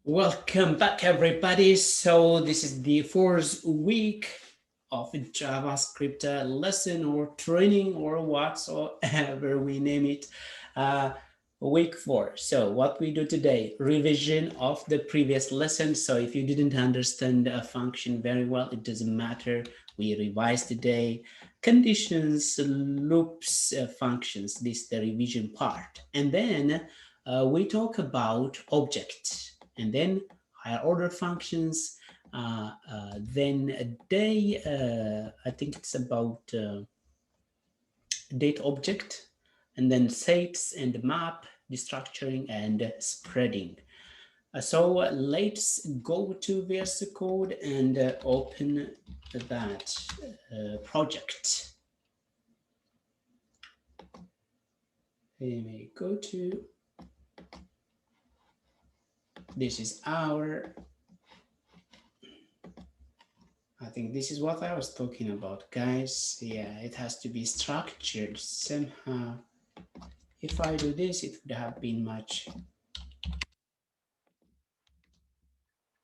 Welcome back, everybody. So this is the fourth week of JavaScript lesson or training or whatsoever we name it. Week 4. So what we do today, revision of the previous lesson. So if you didn't understand a function very well, it doesn't matter. We revise today. Conditions, loops, functions. This is the revision part. And then we talk about objects. And then higher order functions, then a day, I think it's about date object, and then sets and map, destructuring and spreading. So let's go to VS Code and open that project. We may go to, this is our, I think this is what I was talking about, guys. Yeah, it has to be structured somehow. If I do this, it would have been much.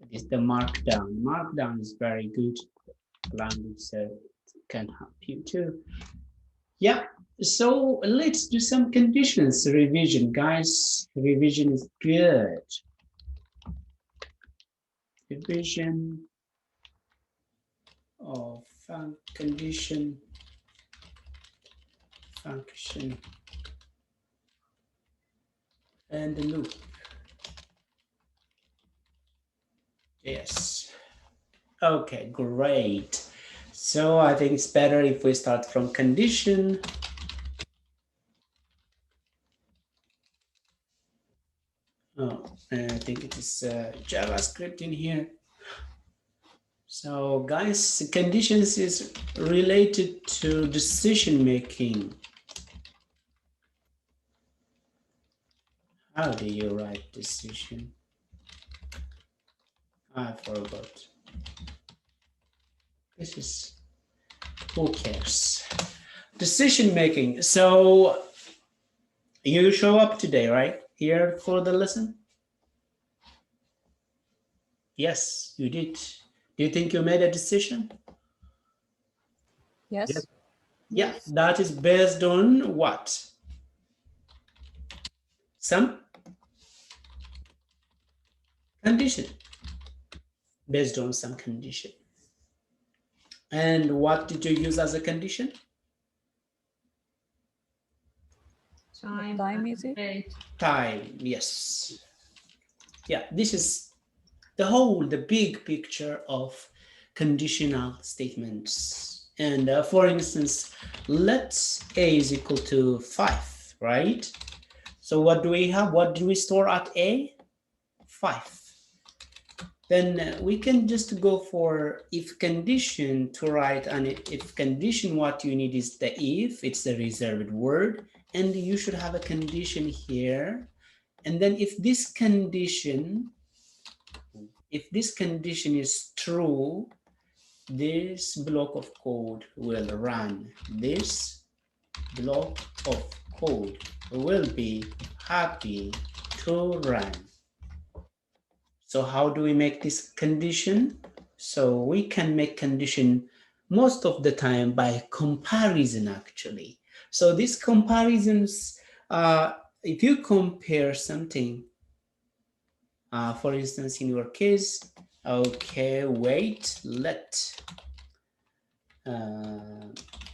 It is the markdown. Markdown is very good language, so it can help you too. Yeah, so let's do some conditions revision, guys. Revision is good. Revision of condition function and the loop. Yes. Okay, great. So I think it's better if we start from condition. Oh, I think it is JavaScript in here. So guys, conditions is related to decision making. How do you write decision? I forgot. This is, who cares? Decision making. So you show up today, right? Here for the lesson? Yes, you did. Do you think you made a decision? Yes. Yeah, that is based on what? Some condition. Based on some condition. And what did you use as a condition? Time is it? Time, yes. Yeah, this is the big picture of conditional statements. And for instance, let a is equal to 5, right? So what do we have? What do we store at a? 5. Then we can just go for if condition to write an if condition. What you need is the if, it's the reserved word, and you should have a condition here. And then if this condition is true, this block of code will run. This block of code will be happy to run. So how do we make this condition? So we can make condition most of the time by comparison, actually. So these comparisons, if you compare something, for instance, in your case, okay, wait, let,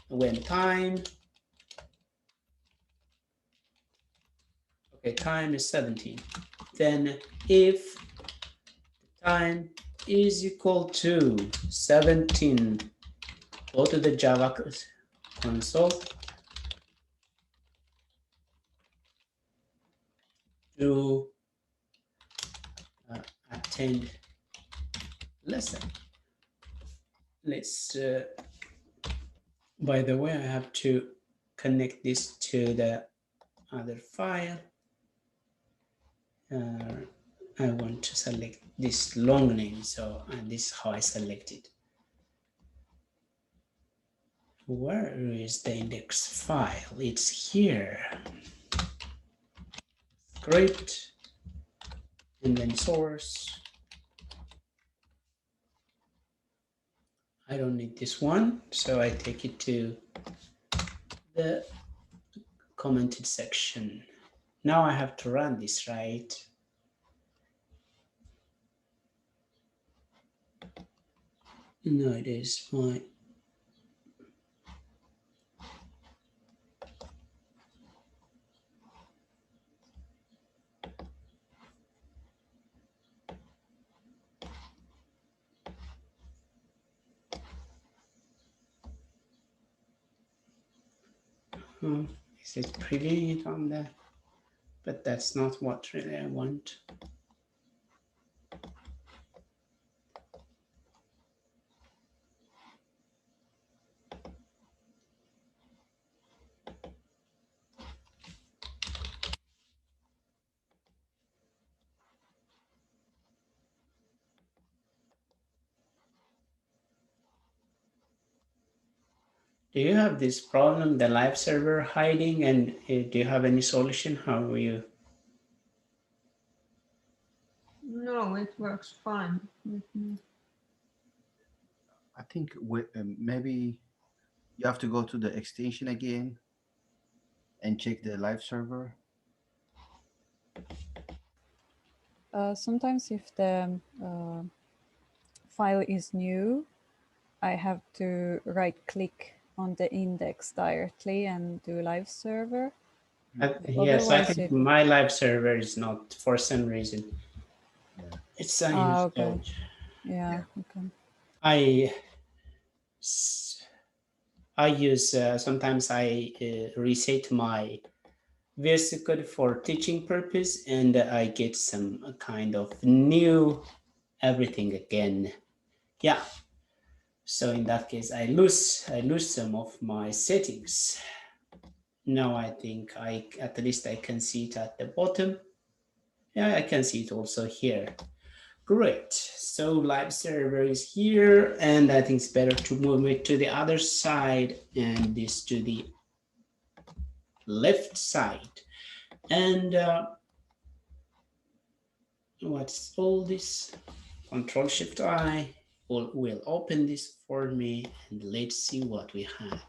when time, okay, time is 17. Then if time is equal to 17, go to the Java console to attend lesson. Let's, by the way, I have to connect this to the other file. I want to select this long name, so this is how I select it. Where is the index file? It's here. Script, and then source. I don't need this one, so I take it to the commented section. Now I have to run this, right? No, it is fine. Is it previewing it on there? But that's not what really I want. Do you have this problem, the live server hiding, and do you have any solution? How are you? No, it works fine with me. I think maybe you have to go to the extension again and check the live server. Sometimes if the file is new, I have to right click on the index directly and do live server. Yes, I Otherwise think my live server is not for some reason. Yeah. It's uninstalled. Okay. Yeah. Okay. I use sometimes I reset my VS Code for teaching purpose, and I get some kind of new everything again. Yeah. So in that case, I lose some of my settings. Now I think at least I can see it at the bottom. Yeah, I can see it also here. Great. So live server is here, and I think it's better to move it to the other side and this to the left side. And what's all this? Control Shift I will open this for me, and let's see what we have.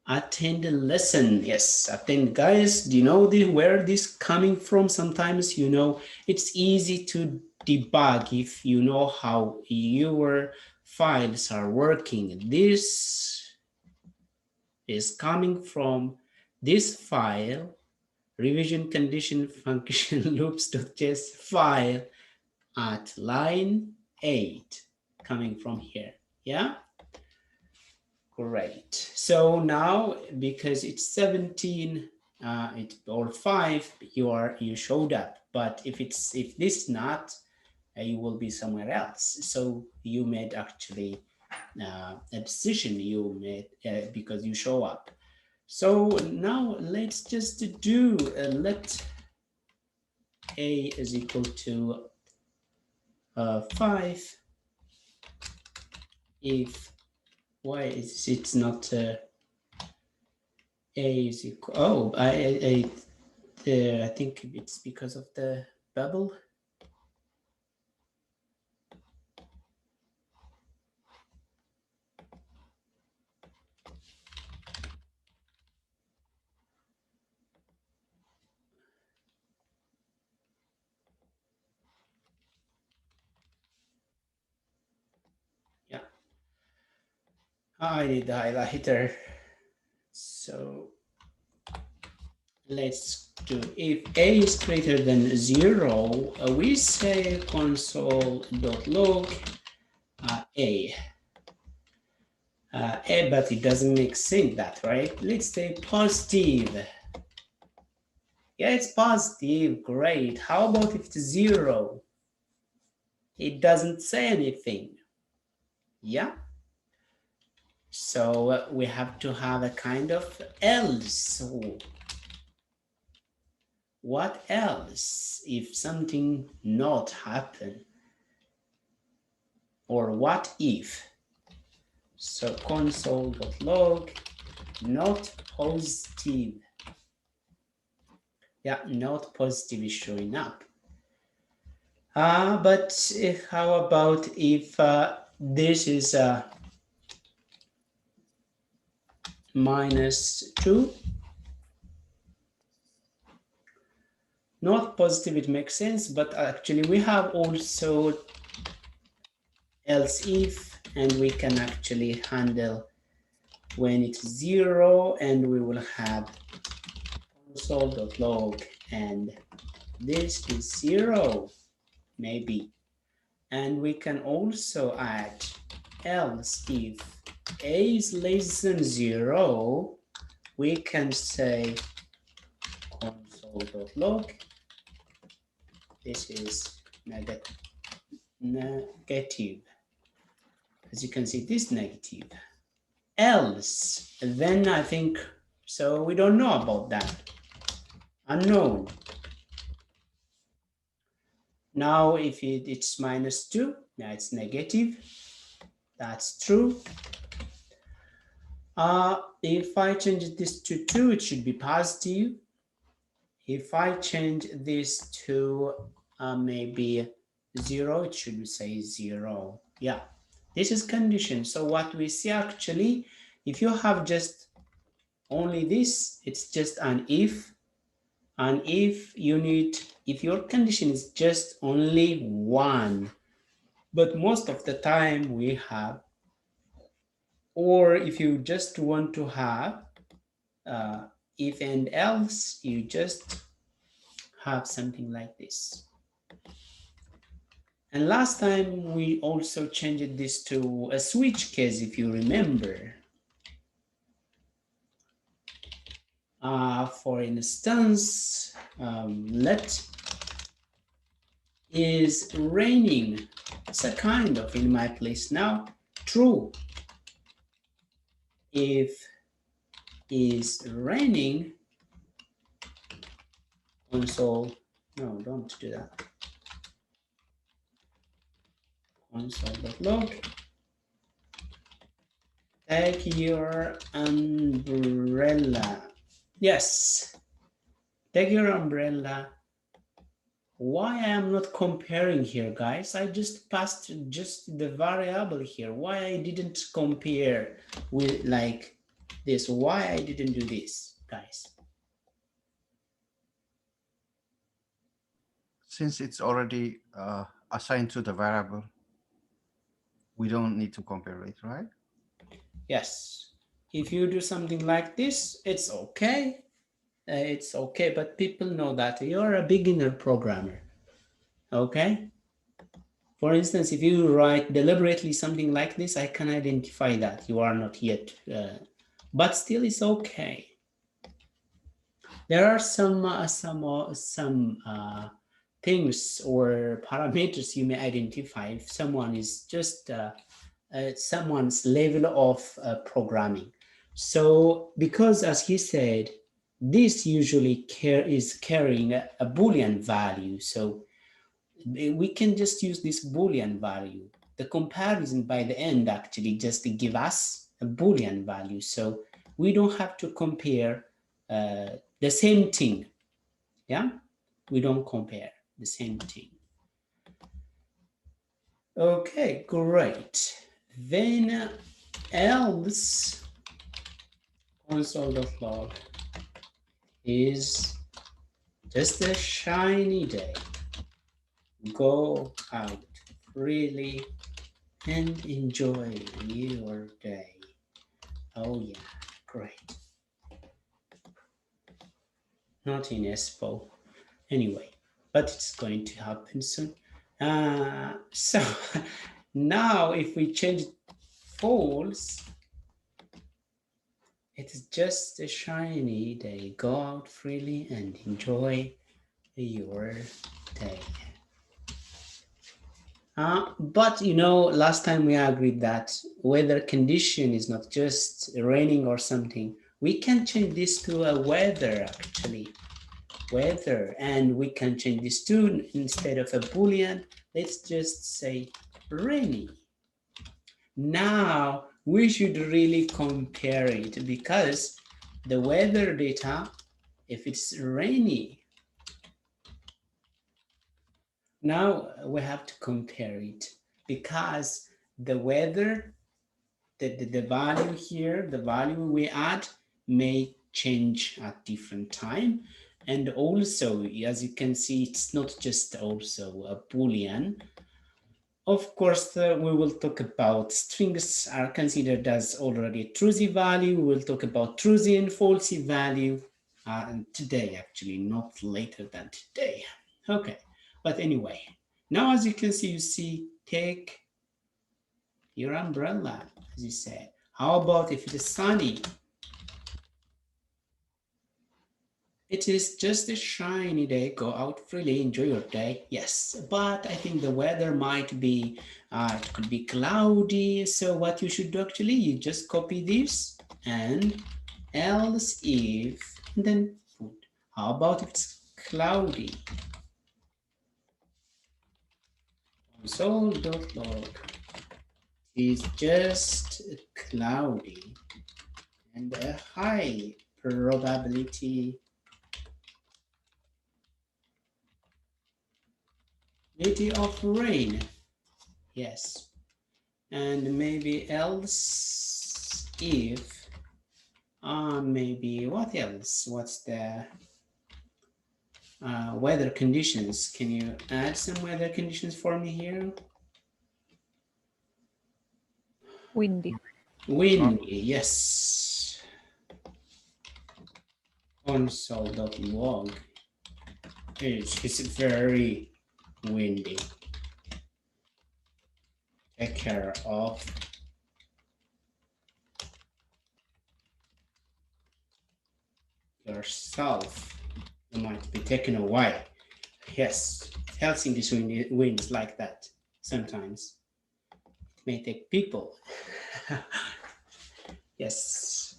Attend a lesson. Yes, attend. Guys, do you know where this coming from? Sometimes, it's easy to debug if you know how your files are working. This is coming from this file, revision condition function loops.js file at line 8, coming from here. Yeah. Great. So now, because it's 17 or 5, you showed up. But if this not, you will be somewhere else. So you made actually a decision you made because you show up. So now let's just do let a is equal to 5 if why is it not a is equal, oh I think it's because of the bubble. Yeah, I need the highlighter. So let's do, if a is greater than 0, we say console.log a. But it doesn't make sense that, right? Let's say positive. Yeah, it's positive. Great. How about if it's 0? It doesn't say anything. Yeah. So we have to have a kind of else. So what else if something not happen? Or what if? So console.log not positive. Yeah, not positive is showing up. But how about if this is -2. Not positive, it makes sense, but actually we have also else if, and we can actually handle when it's 0, and we will have console.log, and this is 0, maybe. And we can also add else if a is less than 0, we can say console.log, this is negative. As you can see, this negative. Else, then I think, so we don't know about that. Unknown. Now if it's -2, now it's negative. That's true. If I change this to 2, it should be positive. If I change this to maybe 0, it should say 0. Yeah, this is condition. So what we see actually, if you have just only this, it's just an if. And if your condition is just only 1, but most of the time we have, or if you just want to have if and else, you just have something like this. And last time we also changed this to a switch case, if you remember. For instance, let is raining. It's a kind of in my place now. True. If is raining, console, no, don't do that. Console.log, take your umbrella. Yes, take your umbrella. Why I am not comparing here, guys? I just passed just the variable here. Why I didn't compare with like this? Why I didn't do this, guys? Since it's already assigned to the variable, we don't need to compare it, right? Yes. If you do something like this, it's okay. It's okay, but people know that you're a beginner programmer. Okay? For instance, if you write deliberately something like this, I can identify that you are not yet, but still it's okay. There are some things or parameters you may identify if someone is just someone's level of programming. So because as he said, this usually is carrying a Boolean value. So we can just use this Boolean value. The comparison by the end actually just to give us a Boolean value. So we don't have to compare the same thing. Yeah, we don't compare the same thing. Okay, great. Then else console.log is just a shiny day. Go out freely and enjoy your day. Oh yeah, great. Not in Espo. Anyway, but it's going to happen soon. So now if we change false, it's just a shiny day. Go out freely and enjoy your day. But you know, last time we agreed that weather condition is not just raining or something. We can change this to a weather actually. Weather, and we can change this to, instead of a Boolean, let's just say rainy. Now we should really compare it because the weather data, if it's rainy, now we have to compare it because the weather the value here, the value we add may change at different time. And also, as you can see, it's not just also a Boolean. Of course, we will talk about strings are considered as already truthy value. We will talk about truthy and falsy value today, actually, not later than today. Okay, but anyway, now as you can see, take your umbrella, as you say. How about if it is sunny? It is just a shiny day. Go out freely, enjoy your day. Yes, but I think the weather might be, it could be cloudy. So what you should do actually, you just copy this and else if, and then put. How about if it's cloudy? Console.log is just cloudy and a high probability of rain. Yes, and maybe else if maybe what else? What's the weather conditions? Can you add some weather conditions for me here? Windy. Windy, yes. Console.log is very windy. Take care of yourself. You might be taken away. Yes, Helsinki's winds like that sometimes. It may take people. Yes.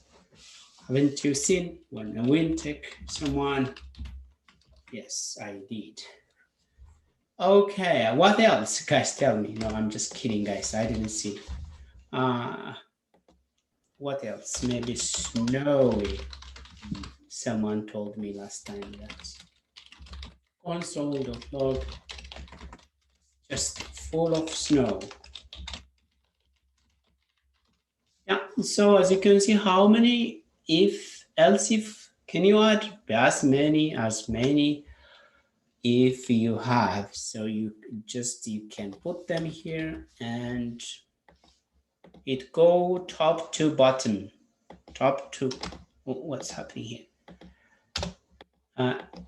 Haven't you seen when a wind take someone? Yes, I did. Okay, what else? Guys, tell me. No, I'm just kidding, guys. I didn't see. What else? Maybe snowy. Someone told me last time that console.log just full of snow. Yeah, so as you can see, how many if, else if, can you add as many if you have? So you can put them here and it go top to bottom, top to, what's happening here?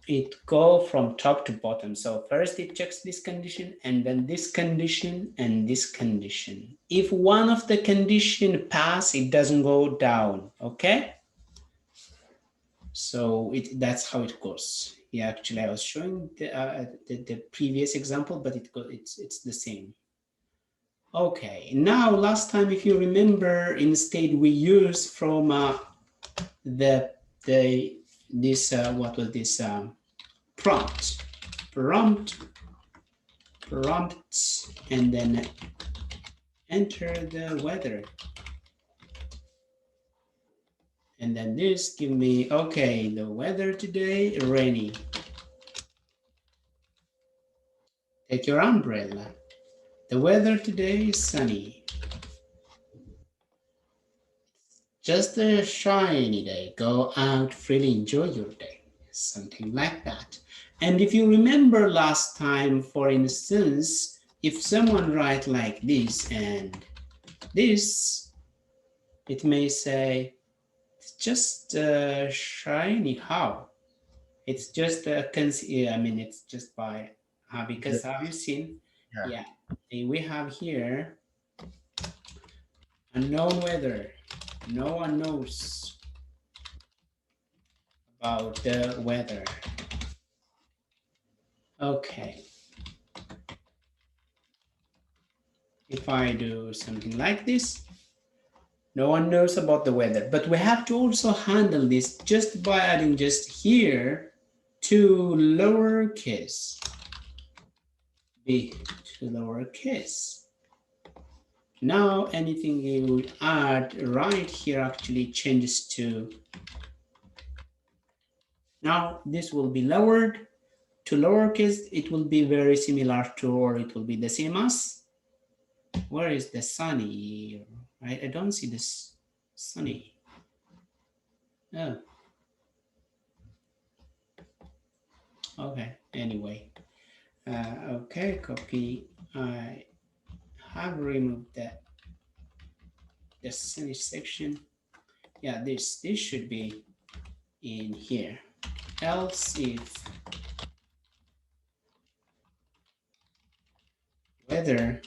It go from top to bottom. So first it checks this condition and then this condition and this condition. If one of the condition pass, it doesn't go down, okay? So that's how it goes. Yeah, actually I was showing the previous example, but it's the same. Okay, now last time, if you remember, instead we used from what was this prompt, and then enter the weather, and then this give me, okay, the weather today rainy. Take your umbrella. The weather today is sunny. Just a shiny day. Go out freely, enjoy your day. Something like that. And if you remember last time, for instance, if someone write like this and this, it may say, it's just shiny. How? It's just it's just by, because have you seen? Yeah, we have here unknown weather. No one knows about the weather. Okay. If I do something like this, no one knows about the weather, but we have to also handle this just by adding just here to lowercase b to lowercase. Now anything you add right here actually changes to, now this will be lowered to lowercase. It will be very similar to, or it will be the same as, where is the sunny? right? I don't see this Sunny. Oh, okay. Anyway, okay, copy. I have removed that the Sunny section. Yeah, this should be in here. Else if weather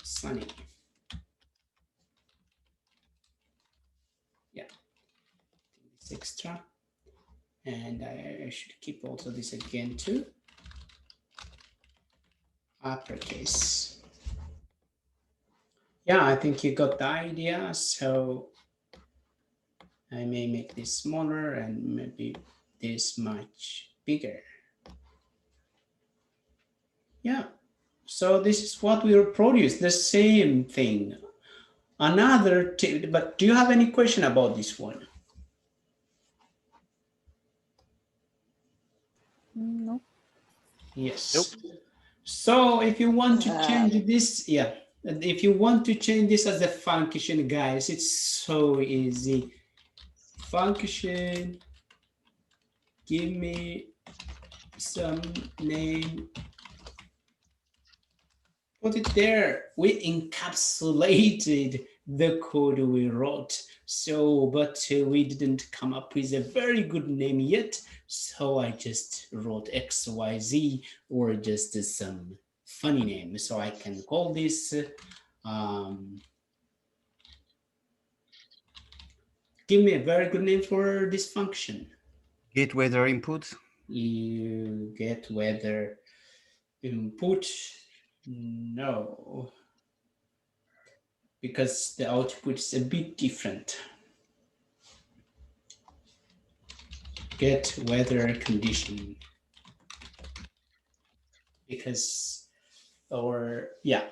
sunny. Yeah, this extra. And I should keep also this again too. Uppercase. Yeah, I think you got the idea. So I may make this smaller and maybe this much bigger. Yeah, so this is what we will produce, the same thing. Another tip, but do you have any question about this one? No. Yes. Nope. So if you want to change this, yeah, if you want to change this as a function, guys, it's so easy. Function, give me some name, put it there. We encapsulated the code we wrote. So, but we didn't come up with a very good name yet. So I just wrote XYZ or just some funny name. So I can call this, give me a very good name for this function. Get weather input. You get weather input. No, because the output is a bit different. Get weather condition, because, or yeah,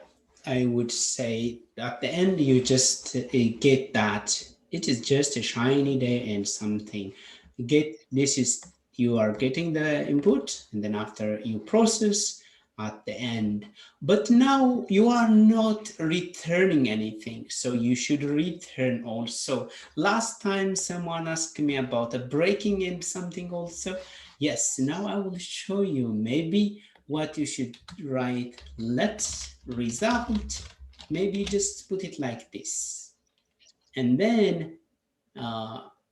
I would say at the end you just get that it is just a shiny day and something. Get this is, you are getting the input and then after you process at the end, but now you are not returning anything, so you should return also. Last time someone asked me about a breaking and something also. Yes, now I will show you maybe what you should write. Let's result, maybe just put it like this, and then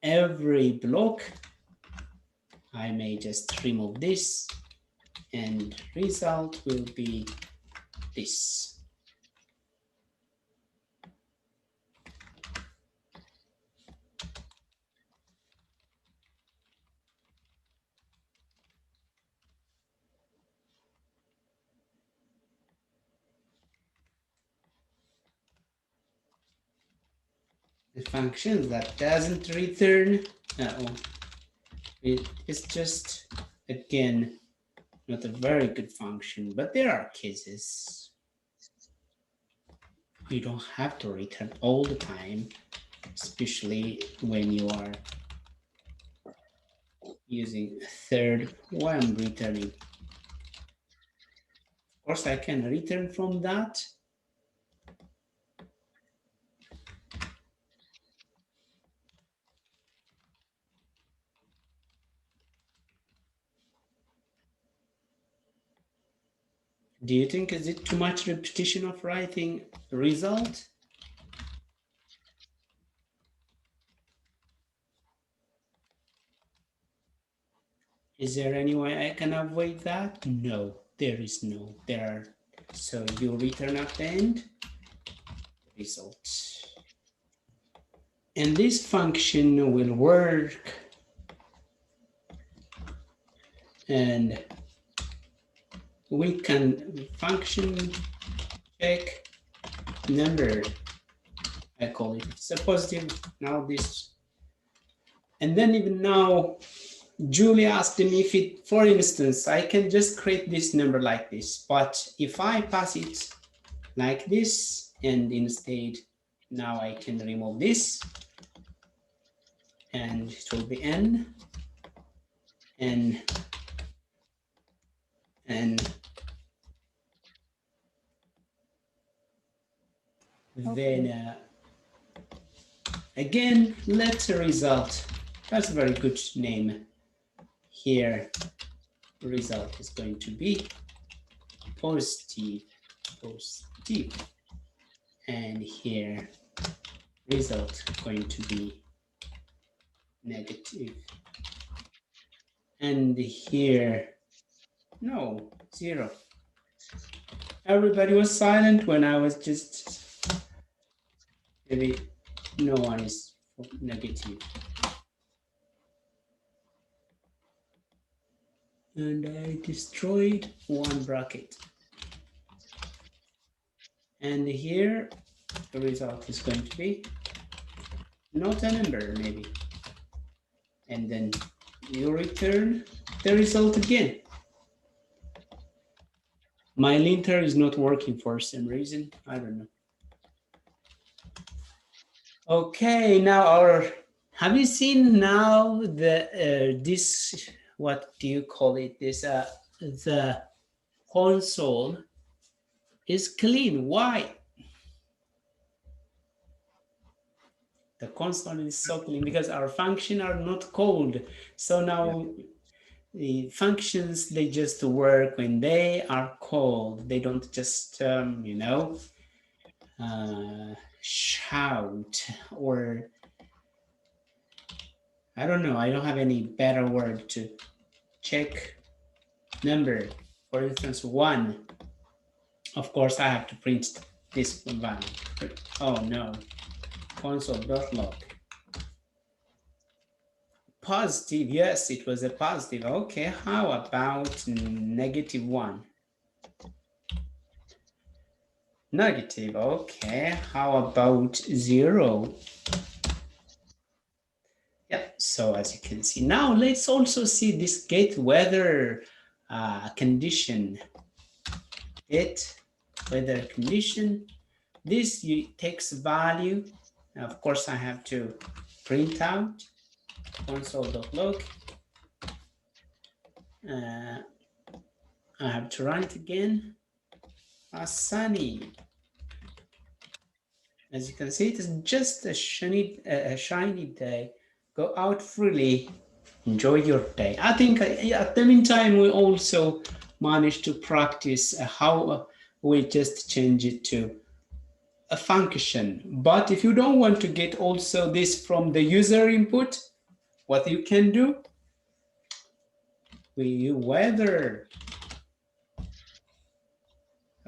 every block I may just remove this and result will be this. The function that doesn't return, it is just, again, not a very good function, but there are cases. You don't have to return all the time, especially when you are using a third. Why I'm returning? Of course, I can return from that. Do you think is it too much repetition of writing result? Is there any way I can avoid that? No, there is no. There are. So you return at the end result. And this function will work. And we can function check number. I call it. It's a positive. Now this. And then even now, Julie asked me if it, for instance, I can just create this number like this, but if I pass it like this, and instead now I can remove this, and it will be n, and Then again, letter result. That's a very good name. Here, result is going to be positive, positive. And here, result going to be negative. And here, no, 0. Everybody was silent when I was just, maybe no one is negative. And I destroyed one bracket. And here, the result is going to be not a number, maybe. And then you return the result again. My linter is not working for some reason. I don't know. Okay, now have you seen now the this, what do you call it? This the console is clean. Why? The console is so clean because our functions are not called. So now the functions, they just work when they are called. They don't just, shout, or I don't know. I don't have any better word to check number. For instance, 1. Of course, I have to print this value. Oh no, console.log. Positive, yes, it was a positive. Okay, how about -1? Negative, okay. How about 0? Yeah, so as you can see, now let's also see this get weather condition. Get weather condition. This takes value. Of course, I have to print out console.log. I have to run it again. Sunny. As you can see, it is just a shiny day. Go out freely, enjoy your day. I think at the meantime, we also managed to practice how we just change it to a function. But if you don't want to get also this from the user input, what you can do, weather.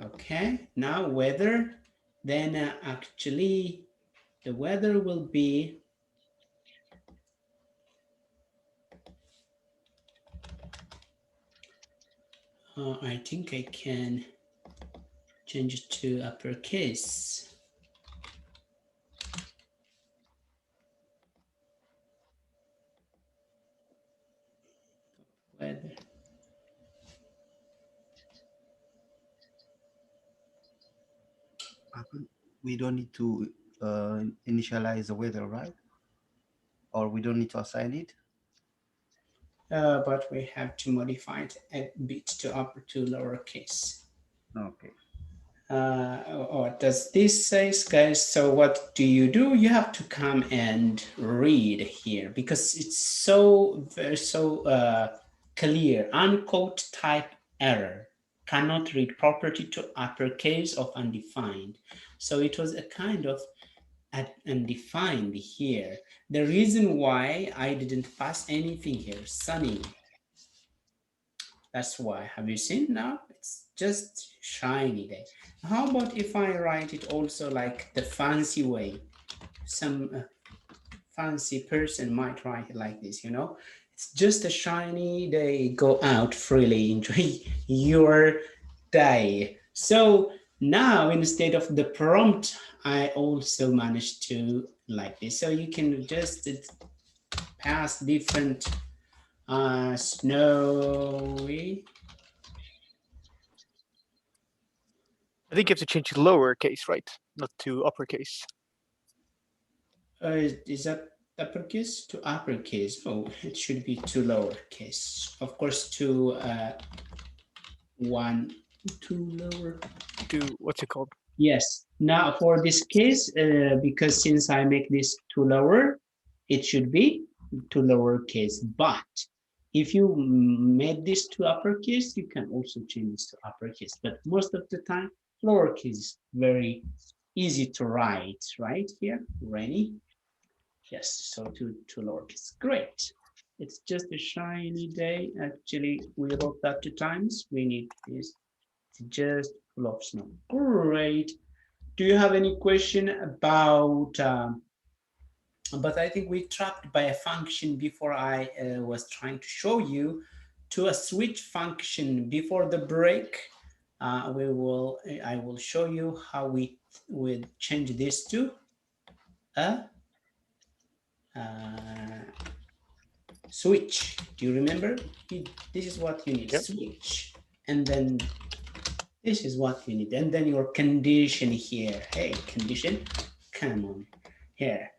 Okay, now weather, then actually the weather will be I think I can change it to uppercase. Weather. We don't need to initialize the weather, right? Or we don't need to assign it? But we have to modify it a bit to upper to lowercase. Okay. What does this say, guys? So what do? You have to come and read here because it's so clear. Unquote type error. Cannot read property to uppercase of undefined. So it was a kind of undefined here. The reason why I didn't pass anything here, sunny. That's why. Have you seen now? It's just shiny day. How about if I write it also like the fancy way? Some fancy person might write it like this, It's just a shiny day. Go out freely. Enjoy your day. So now instead of the prompt, I also managed to like this. So you can just pass different snowy. I think you have to change to lowercase, right? Not to uppercase. Is that uppercase to uppercase? Oh, it should be to lowercase. Of course, to lower. to what's it called? Yes. Now for this case, because since I make this to lower, it should be to lowercase. But if you made this to uppercase, you can also change this to uppercase. But most of the time, lowercase is very easy to write, right here, Rennie. Yes, so to lowercase. Great. It's just a shiny day. Actually, we wrote that 2 times. We need this just full of snow. Great. Do you have any question about, but I think we trapped by a function before I was trying to show you to a switch function before the break. I will show you how we will change this to a switch. Do you remember? This is what you need, Yep. switch. And then this is what you need. And then your condition here. Hey, condition, come on here.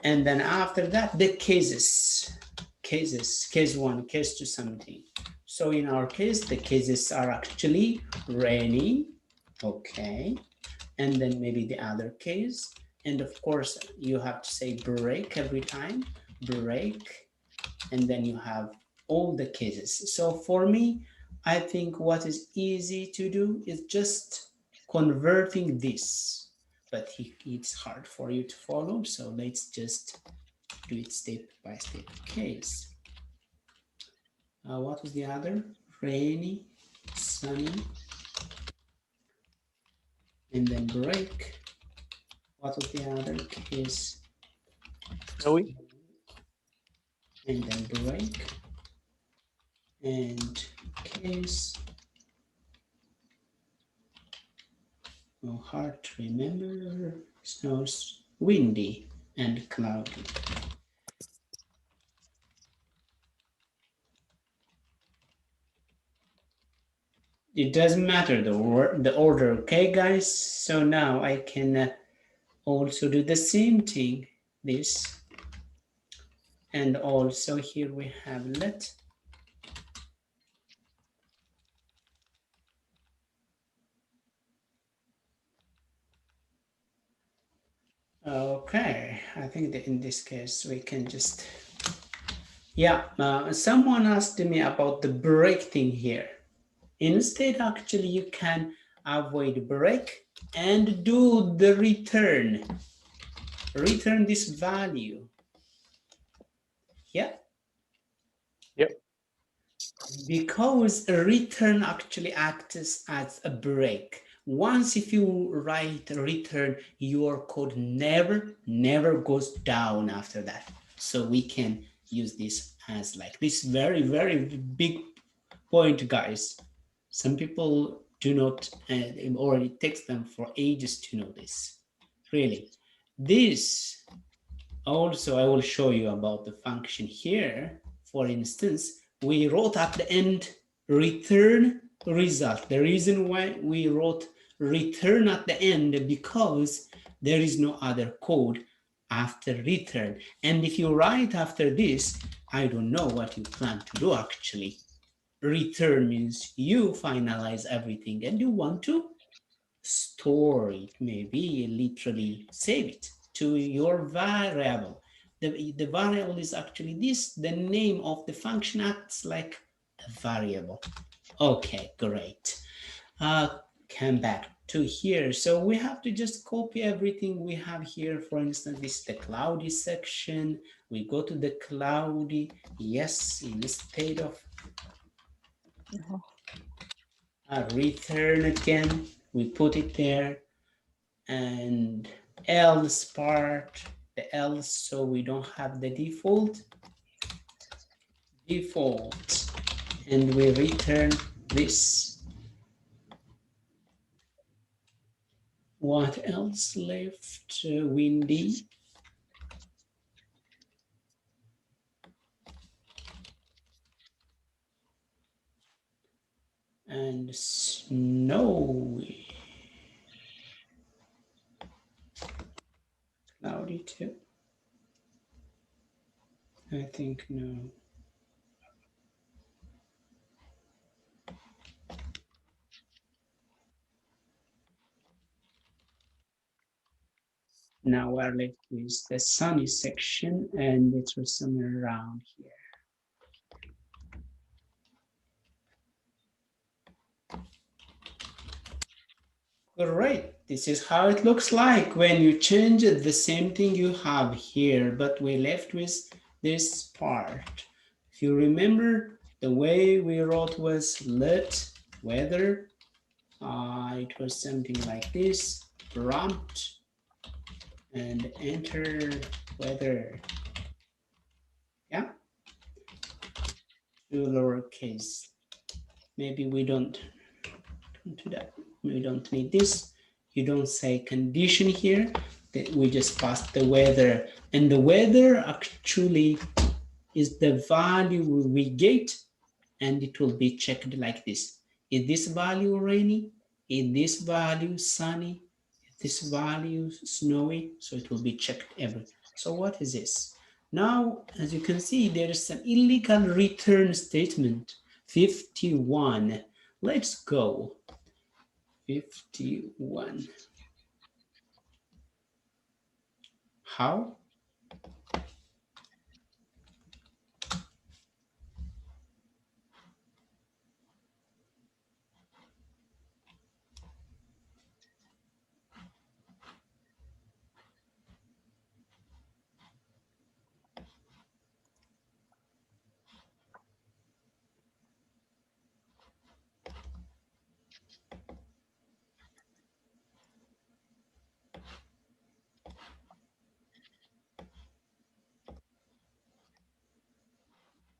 And then after that, the cases, case 1, case 2, something. So in our case, the cases are actually rainy, okay. And then maybe the other case. And of course, you have to say break every time, break. And then you have all the cases. So for me, I think what is easy to do is just converting this, but it's hard for you to follow. So let's just do it step by step. Case. What was the other? Rainy, sunny, and then break. What was the other case? Snowy. And then break. And case. Oh, hard to remember. Snows, windy and cloudy. It doesn't matter the order, okay, guys? So now I can also do the same thing, this. And also here we have let. Okay, I think that in this case we can just, yeah, someone asked me about the break thing here. Instead, actually, you can avoid break and do the return. Return this value. Yeah. Yep. Because a return actually acts as a break. Once if you write return, your code never goes down after that. So we can use this as like this very big point, guys. Some people do not, or it takes them for ages to know this. Really, this also I will show you about the function here. For instance, we wrote at the end return result. The reason why we wrote return at the end because there is no other code after return. And if you write after this, I don't know what you plan to do actually. Return means you finalize everything and you want to store it, maybe literally save it to your variable. The variable is actually this, the name of the function acts like a variable. Okay, great. Come back to here. So we have to just copy everything we have here. For instance, this is the cloudy section. We go to the cloudy, yes, in the state of return again, we put it there, and else part, the else, so we don't have the default, and we return this. What else left? Windy. And snowy. Cloudy too. I think no. Now we're left with the sunny section, and it was somewhere around here. Great, this is how it looks like when you change it, the same thing you have here, but we're left with this part. If you remember, the way we wrote was let weather. It was something like this, prompt, and enter weather. Yeah, to lowercase. Maybe we don't do that. We don't need this. You don't say condition here. We just pass the weather, and the weather actually is the value we get, and it will be checked like this. Is this value rainy? Is this value sunny? Is this value snowy? So it will be checked every. So what is this? Now, as you can see, there is an illegal return statement, 51. Let's go. 51. How?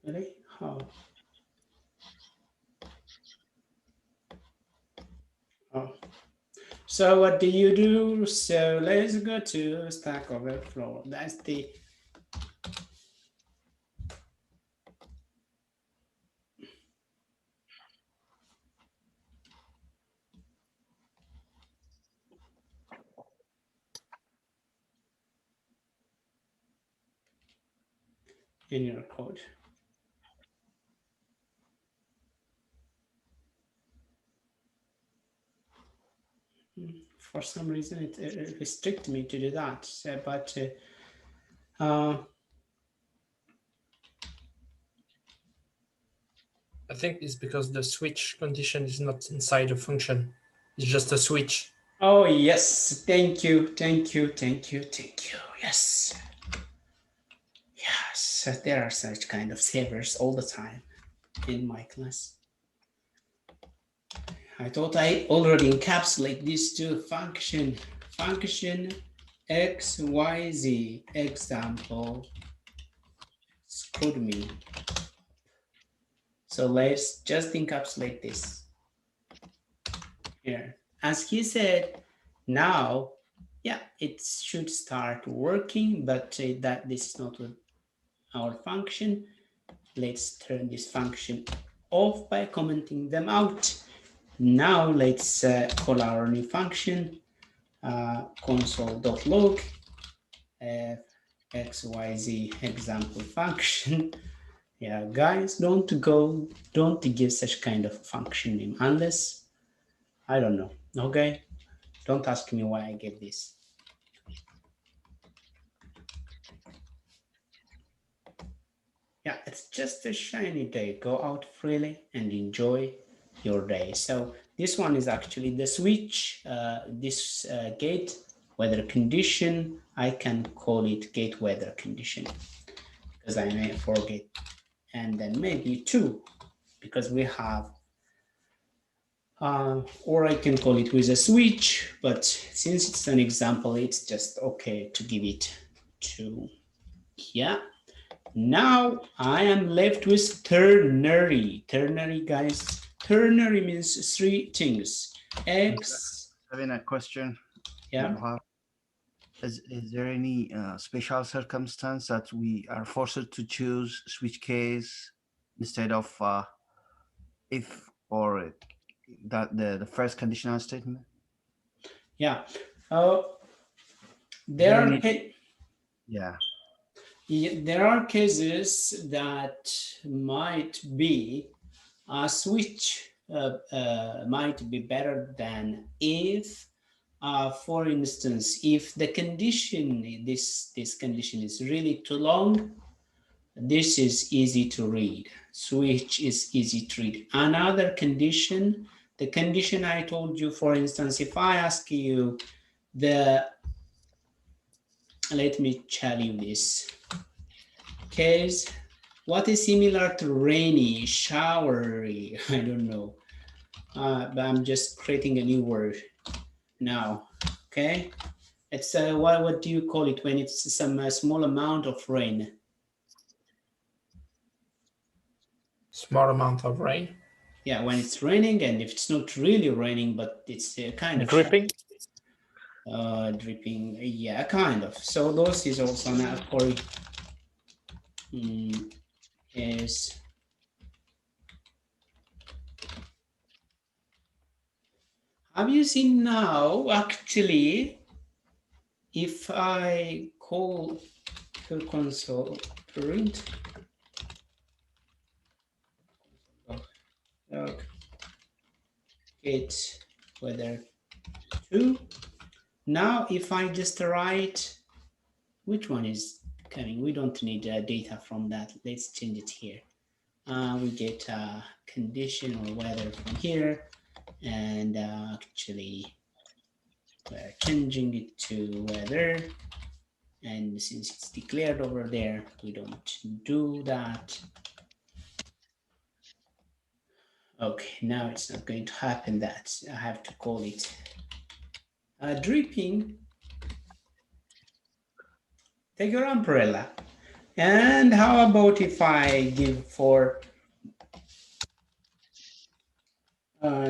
Really? How? Oh. So what do you do? So let's go to Stack Overflow. That's the in your code. For some reason, it restricts me to do that. So, but I think it's because the switch condition is not inside a function. It's just a switch. oh yes, thank you, thank you, thank you, thank you. Yes, yes. There are such kind of savers all the time in my class. I thought I already encapsulate these two function x, y, z example screwed me. So let's just encapsulate this here. As he said, now, yeah, it should start working, but that this is not our function. Let's turn this function off by commenting them out. Now let's call our new function, console.log xyz example function. Yeah, guys, don't give such kind of function name unless, I don't know, okay? Don't ask me why I gave this. Yeah, it's just a shiny day. Go out freely and enjoy your day. So this one is actually the switch, this gate weather condition. I can call it gate weather condition because I may forget. And then maybe two, because we have, or I can call it with a switch, but since it's an example, it's just okay to give it two. Yeah. Now I am left with ternary. Ternary, guys. Ternary means three things. X. Having a question. Yeah. Is there any special circumstance that we are forced to choose switch case instead of if or that the first conditional statement? Yeah. Yeah. There are cases that might be a switch might be better than if, For instance, if the condition, this condition is really too long, this is easy to read. Switch is easy to read. Another condition, the condition I told you, for instance, if I ask you let me tell you this case, what is similar to rainy, showery, I don't know, but I'm just creating a new word now, okay? It's what do you call it when it's some small amount of rain? Small amount of rain. Yeah, when it's raining, and if it's not really raining, but it's kind of Dripping. dripping, yeah, kind of. So those is also not for is have you seen now actually if I call the console print get weather 2. Now if I just write, which one is coming? We don't need data from that. Let's change it here. We get condition or weather from here, and actually we're changing it to weather, and since it's declared over there, we don't do that. Okay, now it's not going to happen. That I have to call it dripping. Take your umbrella. And how about if I give for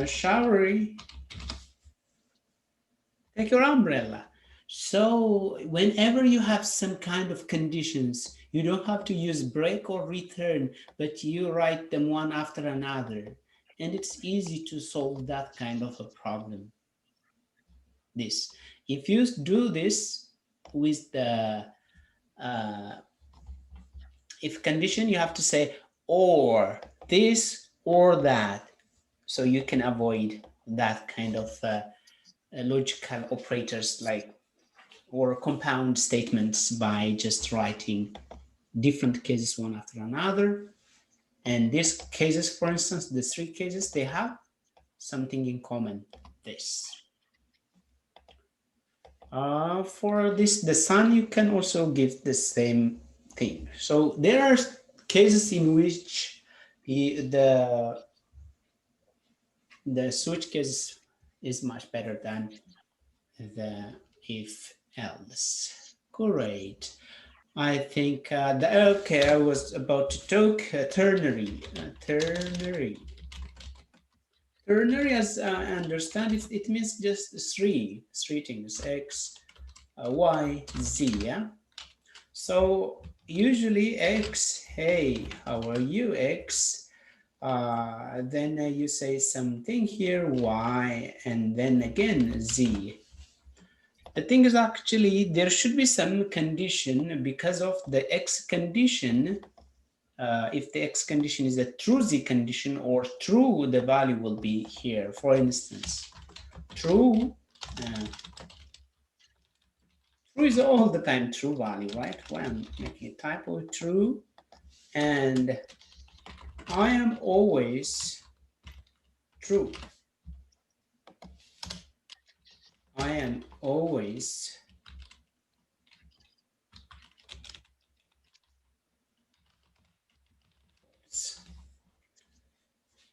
showery, take your umbrella. So whenever you have some kind of conditions, you don't have to use break or return, but you write them one after another. And it's easy to solve that kind of a problem. This, if you do this with the if condition, you have to say or this or that, so you can avoid that kind of logical operators like or compound statements by just writing different cases one after another. And these cases, for instance, the 3 cases, they have something in common. This for this, the sun, you can also give the same thing. So there are cases in which the switch case is much better than the if else. Great. I think okay, I was about to talk ternary. Ternary, as I understand it, it means just three things: X, Y, Z. Yeah. So usually X, hey, how are you, X? Then you say something here, Y, and then again Z. The thing is actually there should be some condition because of the X condition. If the X condition is a true Z condition or true, the value will be here. For instance, true, true is all the time true value, right? When I'm making a typo, true, and I am always true. I am always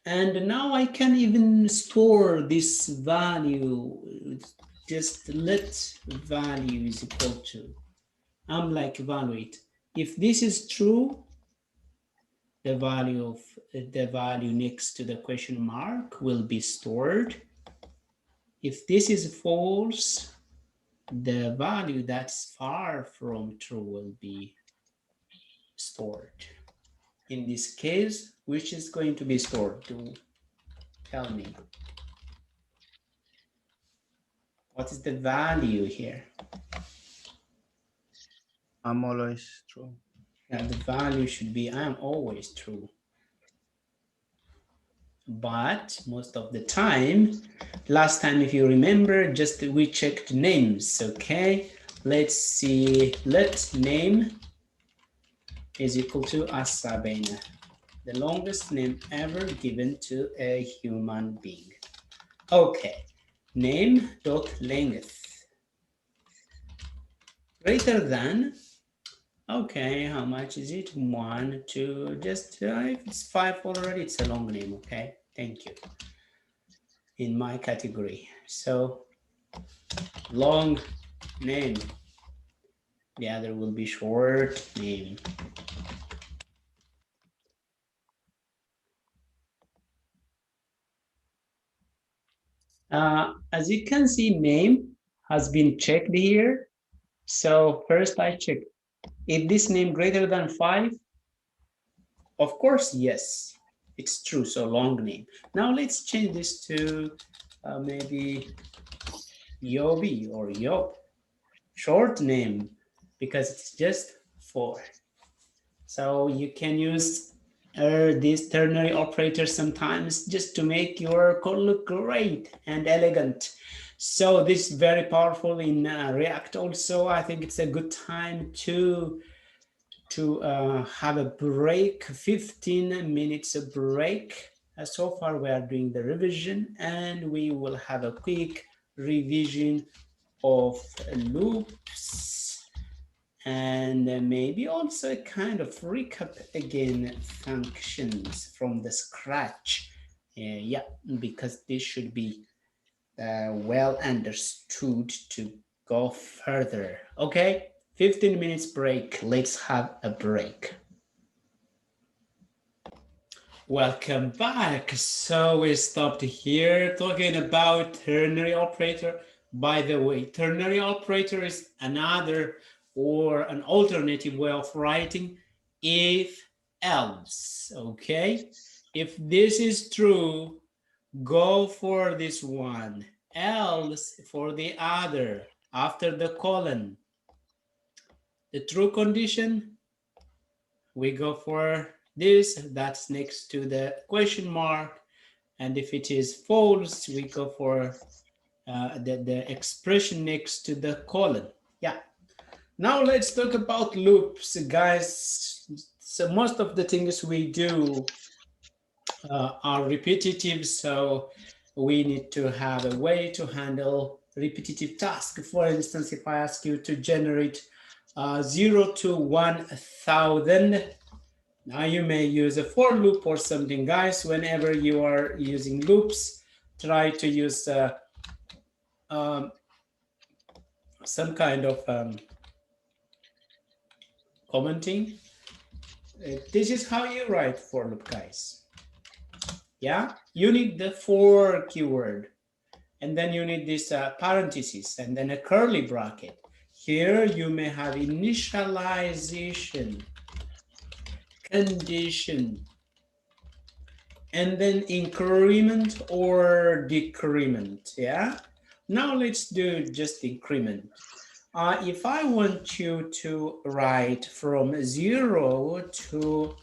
and now I can even store this value. Just let value is equal to, I'm like evaluate. If this is true, the value next to the question mark will be stored. If this is false, the value that's far from true will be stored. In this case, which is going to be stored? To tell me. What is the value here? I'm always true. Yeah, the value should be I'm always true. but most of the time, last time, if you remember, just we checked names, okay? Let's see, let name is equal to Asabena, the longest name ever given to a human being. Okay, name dot length greater than, okay, how much is it? 1, 2, just if it's 5 already, it's a long name, okay? Thank you. In my category. So long name. The other will be short name. As you can see, name has been checked here. So first I check if this name greater than 5. Of course, yes, it's true. So long name. Now let's change this to maybe Yobi or Yob. Short name because it's just 4. So you can use this ternary operator sometimes just to make your code look great and elegant. So this is very powerful in React also. I think it's a good time to have a break, 15 minutes of break. So far we are doing the revision and we will have a quick revision of loops and maybe also a kind of recap again functions from the scratch. Yeah, because this should be well understood to go further. Okay, 15 minutes break. Let's have a break. Welcome back. So we stopped here talking about ternary operator. By the way, ternary operator is another or an alternative way of writing if else. Okay, if this is true, go for this one, else for the other after the colon. The true condition, we go for this, that's next to the question mark, and if it is false, we go for the expression next to the colon. Yeah. Now let's talk about loops, guys. So most of the things we do are repetitive, so we need to have a way to handle repetitive tasks. For instance, if I ask you to generate 0 to 1,000, now you may use a for loop or something, guys. Whenever you are using loops, try to use some kind of commenting. This is how you write for loop, guys. Yeah, you need the for keyword, and then you need this parenthesis, and then a curly bracket. Here you may have initialization, condition, and then increment or decrement. Yeah, now let's do just increment. If I want you to write from 0 to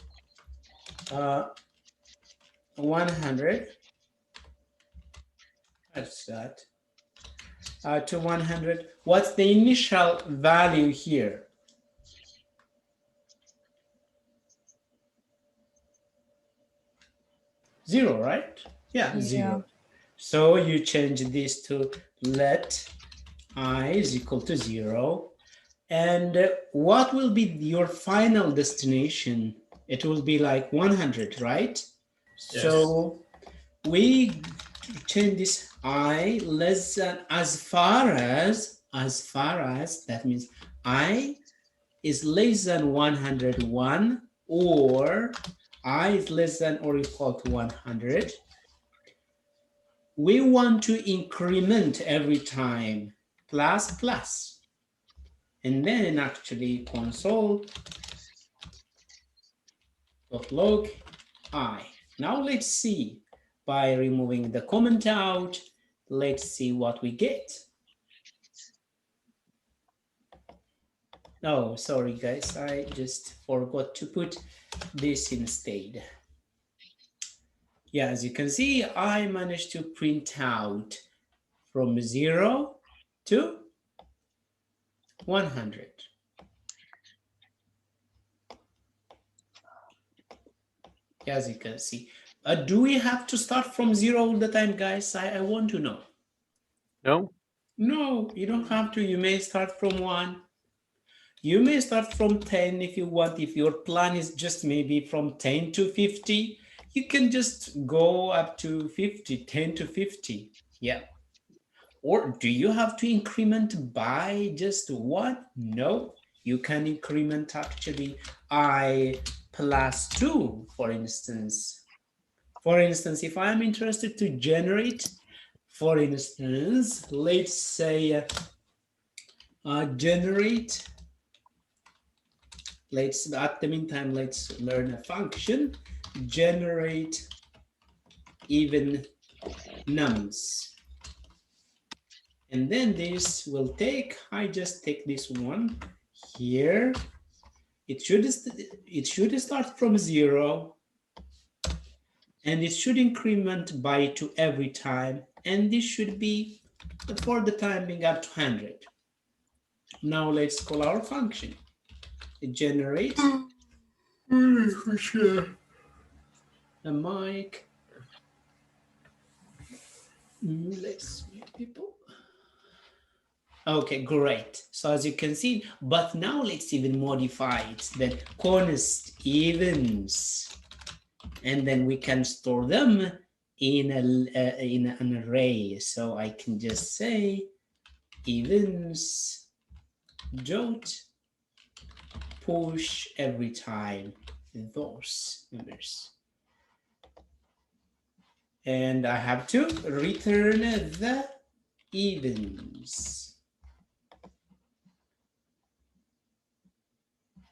100, that's that, to 100, what's the initial value here? 0, right? Yeah, 0. So you change this to let I is equal to 0. And what will be your final destination? It will be like 100, right? Yes. So we change this I less than as far as, that means I is less than 101 or I is less than or equal to 100. We want to increment every time plus plus. And then actually console.log I. Now let's see, by removing the comment out, let's see what we get. Oh, sorry guys, I just forgot to put this instead. Yeah, as you can see, I managed to print out from 0 to 100. As you can see. Do we have to start from 0 all the time, guys? I want to know. No? No, you don't have to. You may start from 1. You may start from 10 if you want. If your plan is just maybe from 10 to 50, you can just go up to 50, 10 to 50. Yeah. Or do you have to increment by just 1? No, you can increment actually I plus 2, for instance. For instance, if I'm interested to generate, for instance, let's say generate, at the meantime, let's learn a function, generate even nums. And then this will take, I just take this one here. It should start from 0 and it should increment by 2 every time. And this should be for the time being up to 100. Now let's call our function. Generate for sure. A mic. Let's mute people. Okay, great. So as you can see, but now let's even modify it. Then const evens, and then we can store them in an array. So I can just say evens dot push every time those numbers. And I have to return the evens.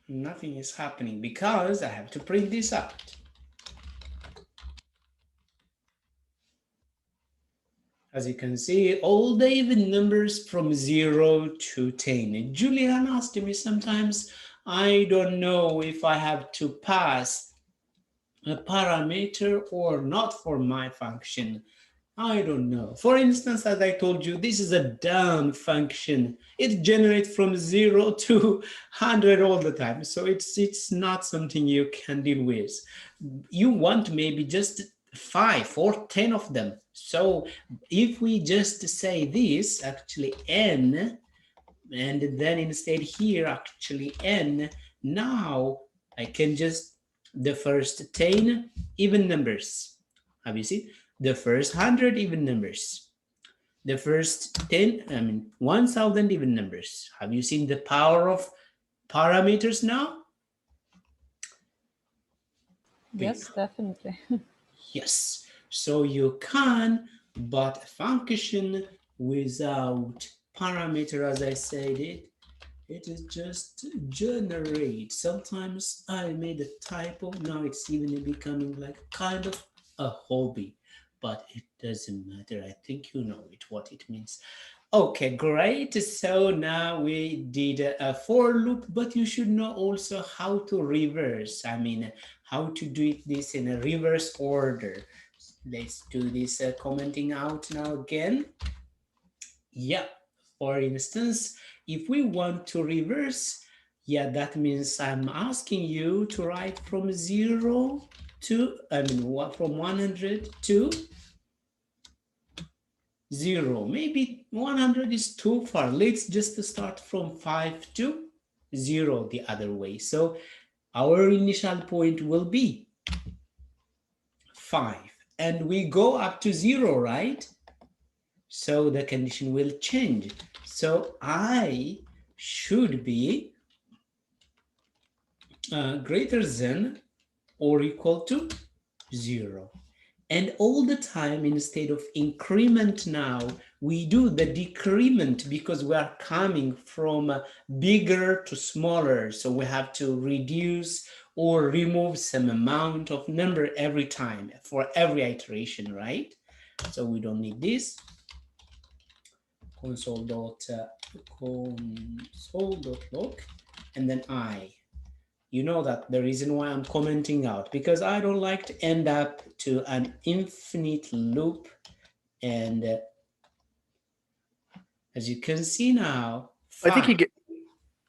Nothing is happening because I have to print this out. As you can see, all the even numbers from 0 to 10. Julian asked me sometimes, I don't know if I have to pass a parameter or not for my function. I don't know. For instance, as I told you, this is a down function. It generates from 0 to 100 all the time. So it's not something you can deal with. You want maybe just 5 or 10 of them. So if we just say this, actually n, and then instead here, actually n, now I can just, the first 10 even numbers. Have you seen? The first 100 even numbers. The first 1,000 even numbers. Have you seen the power of parameters now? Yes, definitely. Yes. So you can, but a function without parameter, as I said it is just generate. Sometimes I made a typo. Now it's even becoming like kind of a hobby, but it doesn't matter. I think you know what it means. Okay, great. So now we did a for loop, but you should know also how to reverse. How to do this in a reverse order. Let's do this commenting out now again. Yeah, for instance, if we want to reverse, yeah, that means I'm asking you to write from 0 to, from 100 to 0. Maybe 100 is too far. Let's just start from 5 to 0 the other way. So our initial point will be 5. And we go up to 0, right? So the condition will change. So I should be greater than or equal to 0. And all the time, instead of increment now, we do the decrement because we are coming from bigger to smaller. So we have to reduce or remove some amount of number every time for every iteration, right? So we don't need this. Console.log, and then I. you know that the reason why I'm commenting out, because I don't like to end up to an infinite loop. And as you can see now, I think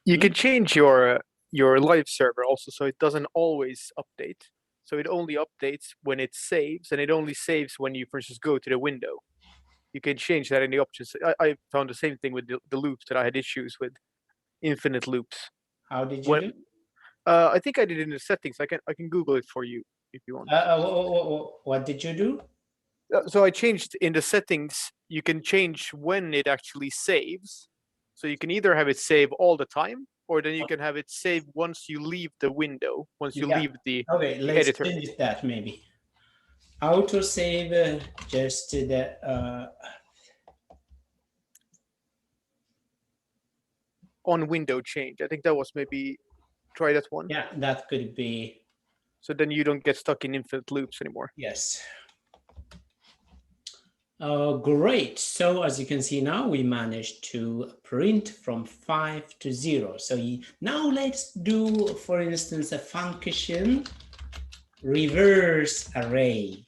you can change your live server also, so it doesn't always update. So it only updates when it saves, and it only saves when you, for instance, go to the window. You can change that in the options. I found the same thing with the loops, that I had issues with infinite loops. How did you do? I think I did it in the settings. I can Google it for you if you want. What did you do? So I changed in the settings. You can change when it actually saves. So you can either have it save all the time, or then you can have it save once you leave the window, once you leave the Let's editor. change that maybe. Autosave just the On window change. I think that was maybe, try that one. yeah, that could be. So then you don't get stuck in infinite loops anymore. Yes. Great. So as you can see now, we managed to print from 5 to 0. So now let's do, for instance, a function reverse array.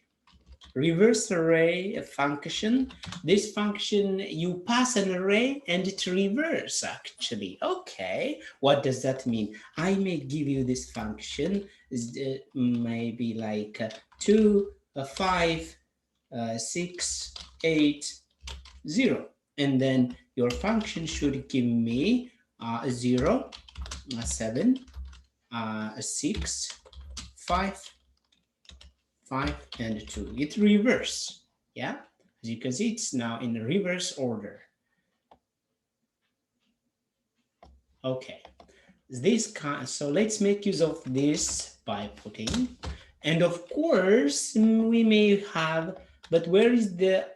Reverse array, a function. This function, you pass an array and it reverse actually. Okay, what does that mean? I may give you this function, maybe like 2, 5, 6, 8, 0. And then your function should give me 0, 7, 6, 5, 5, and 2. It's reverse. Yeah, as you can see, it's now in reverse order. Okay, so let's make use of this by putting, and of course we may have, but where is the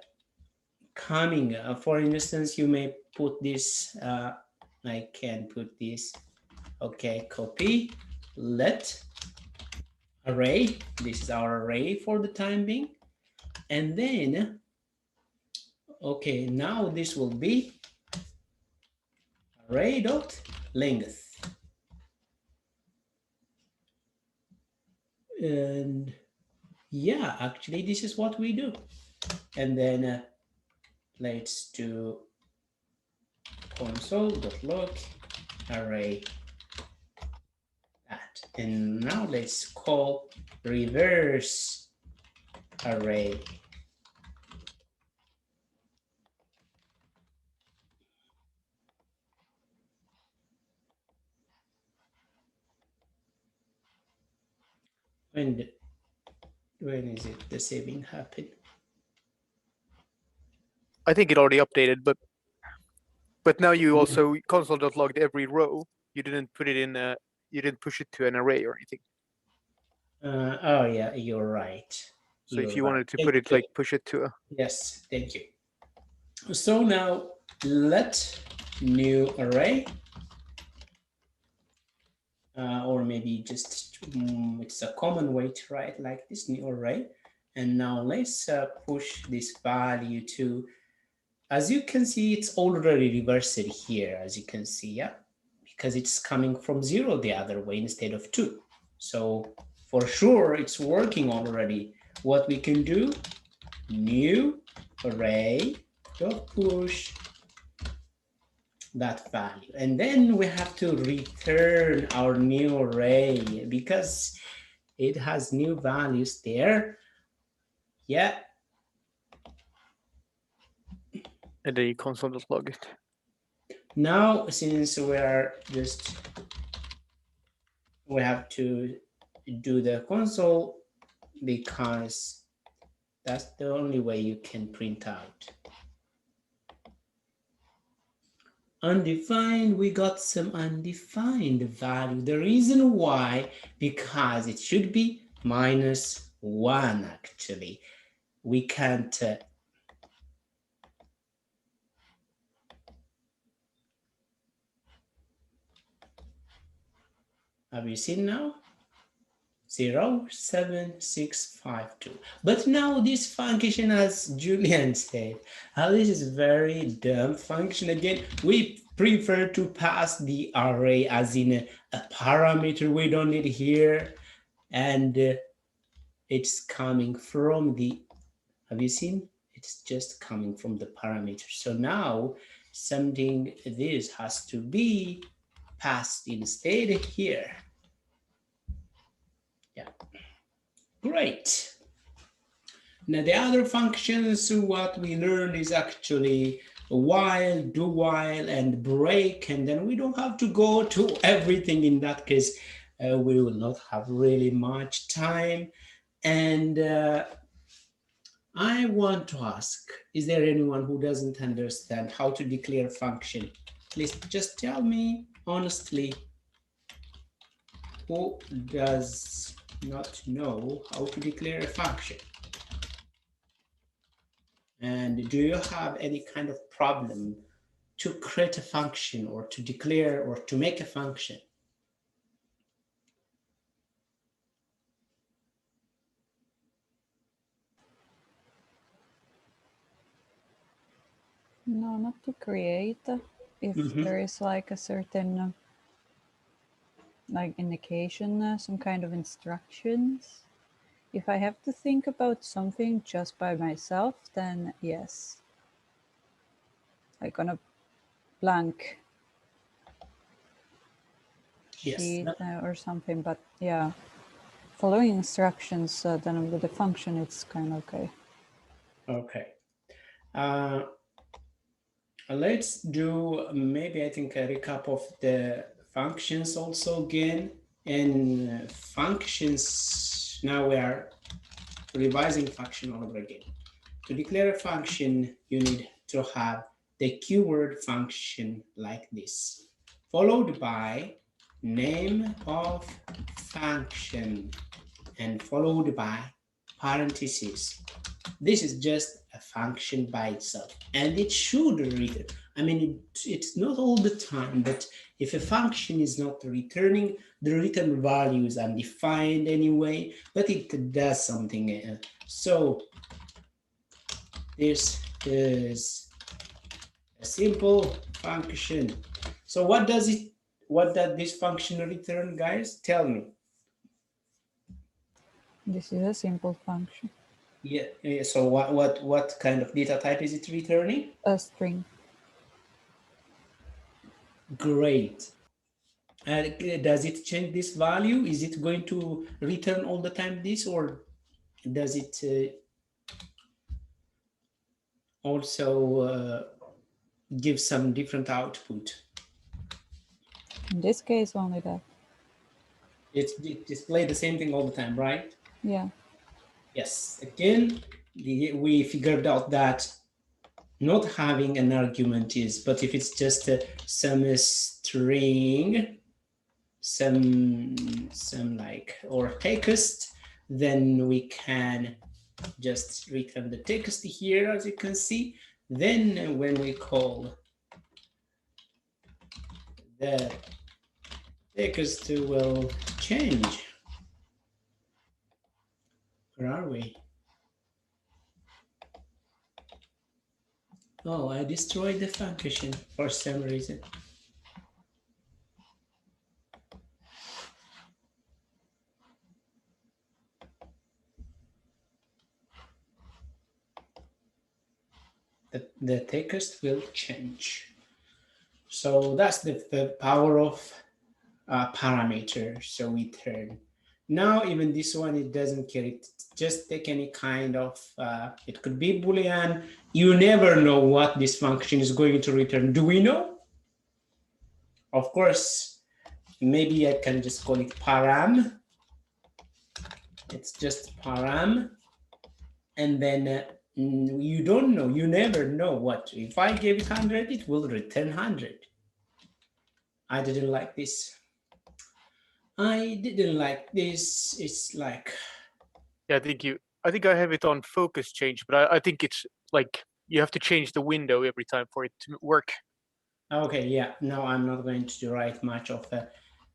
coming? For instance, you may put this, I can put this, okay, copy, let array, this is our array for the time being, and then, okay, now this will be array dot length. And yeah, actually this is what we do. And then let's do console.log array that. And now let's call reverse array. When is it the saving happen? I think it already updated, but now you also console.log every row. You didn't put it in you didn't push it to an array or anything. Oh yeah, you're right. So if you wanted to put it, like push it to a... Yes, thank you. So now let new array, or maybe just it's a common way to write like this, new array. And now let's push this value to, as you can see, it's already reversed here, as you can see, yeah, because it's coming from 0 the other way instead of 2. So for sure it's working already. What we can do, new array dot push that value, and then we have to return our new array because it has new values there. Yeah, And then you console.log it. now since we have to do the console because that's the only way you can print out. Undefined, we got some undefined value. The reason why, because it should be -1 actually. We can't have you seen now? 07652. But now this function, as Julian said, this is very dumb function. Again, we prefer to pass the array as in a parameter. We don't need here, and it's coming from the, have you seen? It's just coming from the parameter. So now something, this has to be passed instead here. Yeah, great. Now the other functions, what we learned is actually while, do while, and break, and then we don't have to go to everything in that case. We will not have really much time. And I want to ask, is there anyone who doesn't understand how to declare a function? Please just tell me honestly, who does not know how to declare a function? And do you have any kind of problem to create a function or to declare or to make a function? No, not to create. If there is like a certain like indication, some kind of instructions. If I have to think about something just by myself, then yes. Like on a blank sheet or something, but yeah. Following instructions, then with the function, it's kind of okay. Okay. Let's do maybe I think a recap of the functions also again. And functions, now we are revising function all over again. To declare a function, you need to have the keyword function like this, followed by name of function and followed by parentheses. This is just a function by itself, and it should return. I mean, it's not all the time, but if a function is not returning, the return value is undefined anyway, but it does something. So this is a simple function. So what does this function return, guys? Tell me. This is a simple function. Yeah. So what kind of data type is it returning? A string. Great. And does it change this value? Is it going to return all the time this, or does it also give some different output? In this case, only that. It displays the same thing all the time, right? Yeah. Yes. Again, we figured out that not having an argument is, but if it's just some string, some like, or text, then we can just return the text here, as you can see. Then when we call the text will change. Where are we? Oh, I destroyed the function for some reason. The text will change. So that's the power of parameter. So we turn. Now even this one, it doesn't care. It just take any kind of, it could be Boolean. You never know what this function is going to return. Do we know? Of course, maybe I can just call it param. It's just param. And then you don't know, you never know what. If I gave it 100, it will return 100. I didn't like this. I didn't like this. It's like, yeah, I think I have it on focus change, but I think it's like you have to change the window every time for it to work. okay, yeah, no, I'm not going to write much of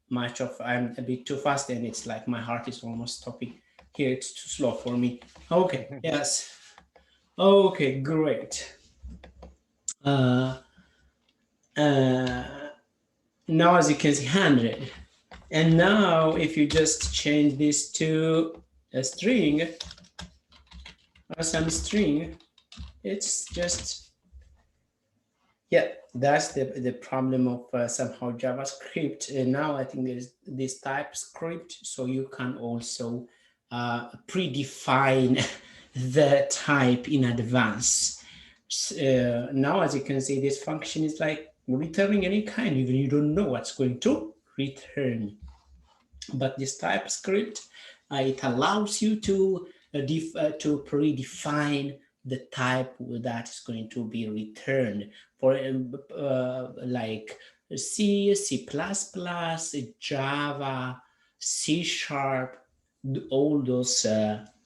much of, I'm a bit too fast, and it's like my heart is almost stopping here. It's too slow for me. Okay, yes. Okay, great. Now, as you can see, 100. And now if you just change this to a string or some string, it's just, yeah, that's the problem of somehow JavaScript. And now I think there's this TypeScript, so you can also predefine the type in advance. Now, as you can see, this function is like returning any kind, even you don't know what's going to return. But this TypeScript, it allows you to predefine the type that is going to be returned. For like C, C++, Java, C#, all those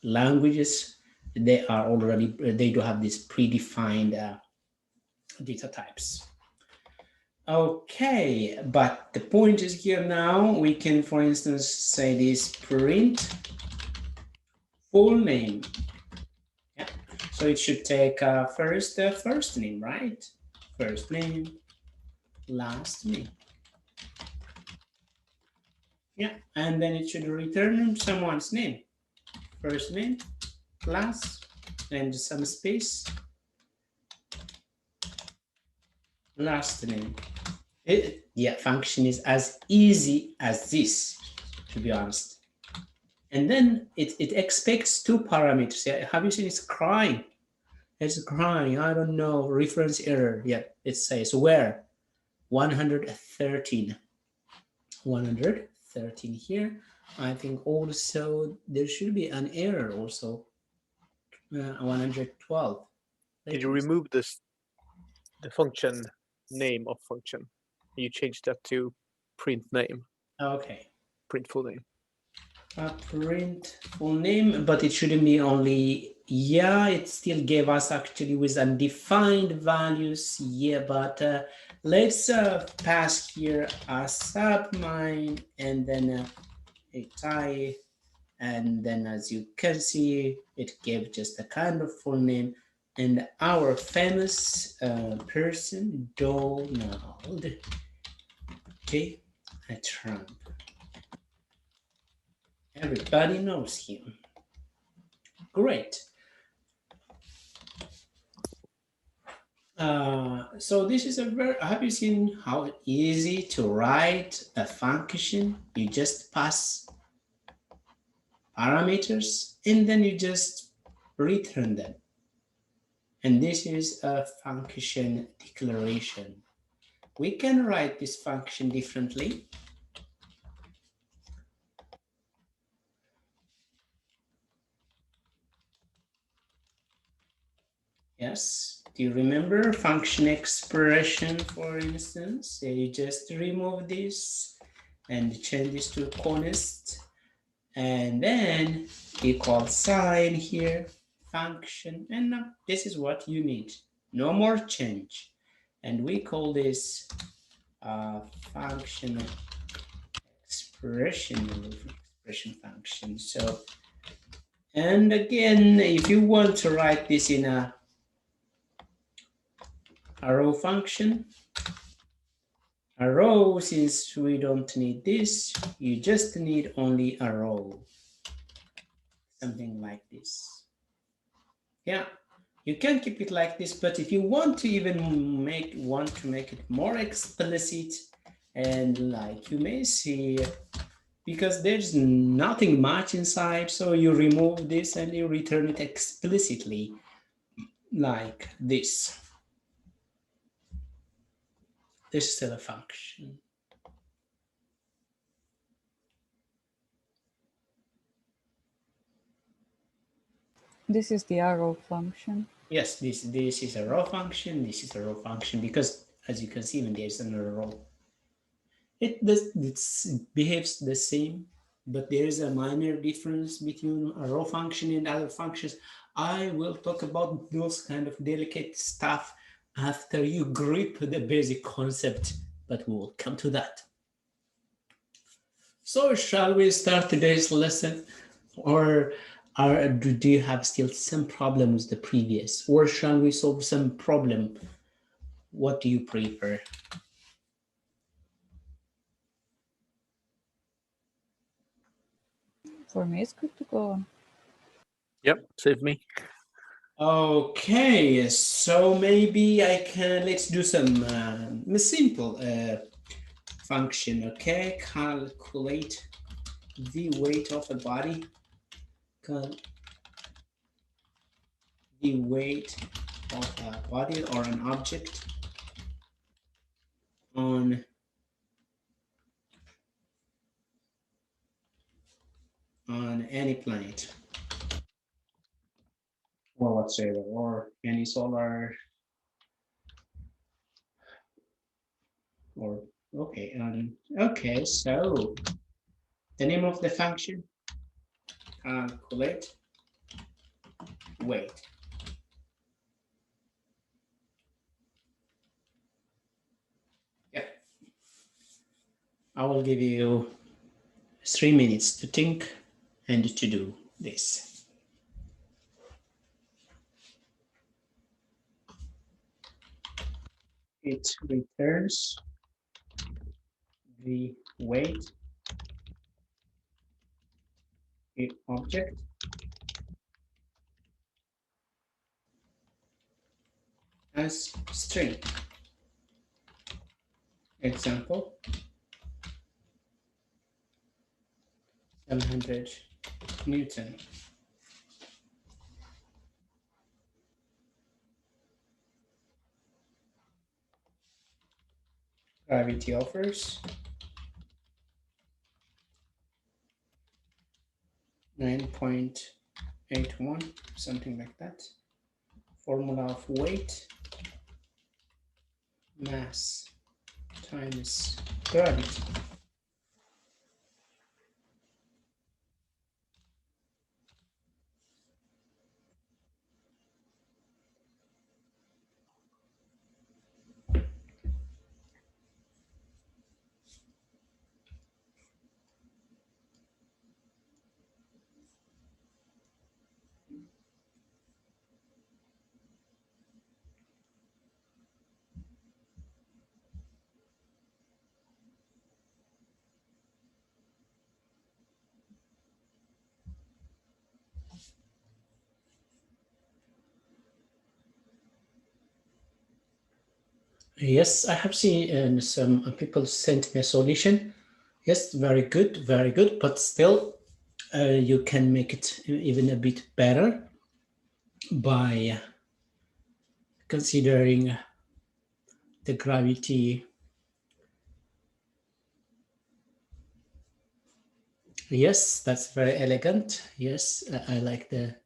languages, they do have this predefined data types. Okay, but the point is here now, we can, for instance, say this print full name. Yeah. So it should take first name, right? First name, last name. Yeah, and then it should return someone's name. First name, last, and some space, last name. Yeah, function is as easy as this, to be honest. And then it expects two parameters. Yeah, have you seen it's crying? It's crying. I don't know. Reference error. Yeah, it says where 113. 113 here. I think also there should be an error also. 112. Did you remove the function name of function? You changed that to print name. Okay. Print full name. Print full name, but it shouldn't be only, yeah, it still gave us actually with undefined values, yeah, but let's pass here a submine and then a type, and then as you can see, it gave just a kind of full name, and our famous person, Donald J. Trump. Everybody knows him. Great. So this is have you seen how easy to write a function? You just pass parameters and then you just return them. And this is a function declaration. We can write this function differently. Yes, do you remember function expression, for instance? You just remove this and change this to const, and then equal sign here, function, and now this is what you need. No more change. And we call this function expression function. So, and again, if you want to write this in a row function, a row, since we don't need this, you just need only a row, something like this. Yeah, you can keep it like this, but if you want to even make it more explicit, and like you may see, because there's nothing much inside, so you remove this and you return it explicitly like this. This is still a function. This is the arrow function. Yes, this is a row function. This is a row function because, as you can see, when there's another row, it behaves the same, but there is a minor difference between a row function and other functions. I will talk about those kind of delicate stuff after you grip the basic concept, but we will come to that. So shall we start today's lesson, or do you have still some problem with the previous, or shall we solve some problem? What do you prefer? For me, it's good to go on. Yep, save me. Okay, so maybe I can, let's do some simple function, okay? Calculate the weight of a body. The weight of a body or an object on any planet or whatsoever, or any solar, or okay, okay, so the name of the function, calculate weight. Yeah, I will give you 3 minutes to think and to do this. It returns the weight object as string. Example, 700 Newton. Gravity offers 9.81, something like that. Formula of weight, mass times gravity. Yes, I have seen some people sent me a solution. Yes, very good, but still you can make it even a bit better by considering the gravity. Yes, that's very elegant. Yes, I like the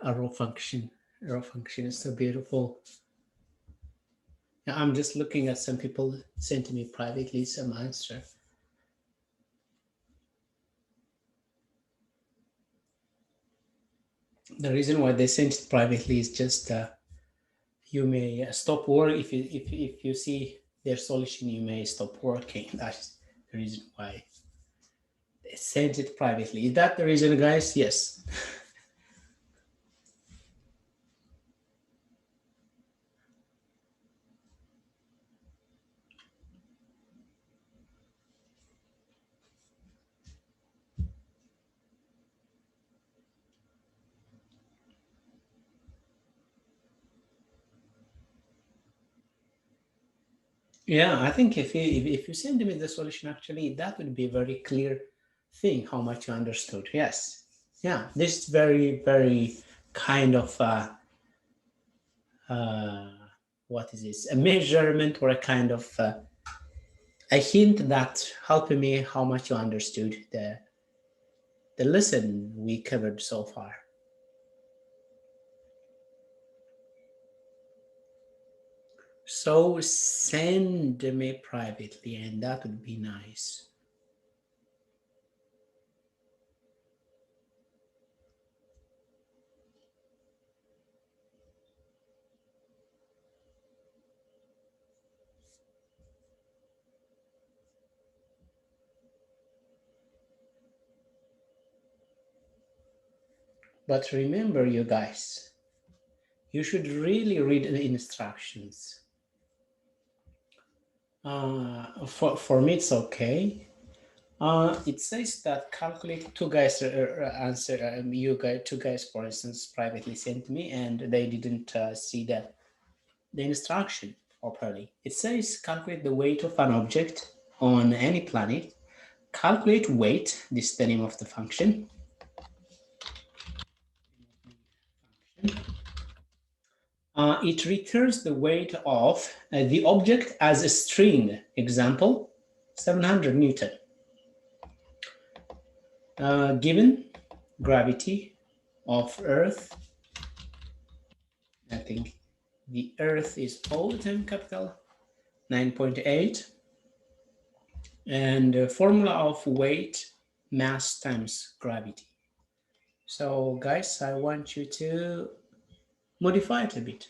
arrow function. Arrow function is so beautiful. I'm just looking at some people sent me privately some answer. The reason why they sent it privately is just you may stop work if you see their solution, you may stop working. That's the reason why they sent it privately. Is that the reason, guys? Yes. Yeah, I think if you send me the solution, actually, that would be a very clear thing how much you understood. Yes, yeah, this is very kind of what is this? A measurement or a kind of a hint that helped me how much you understood the lesson we covered so far. So send me privately, and that would be nice. But remember, you guys, you should really read the instructions. For me, it's okay. It says that calculate. Two guys answer. Two guys, for instance, privately sent me, and they didn't see the instruction properly. It says calculate the weight of an object on any planet. Calculate weight. This is the name of the function. It returns the weight of the object as a string. Example, 700 Newton. Given gravity of Earth, I think the Earth is all the time capital, 9.8. And the formula of weight, mass times gravity. So guys, I want you to modify it a bit.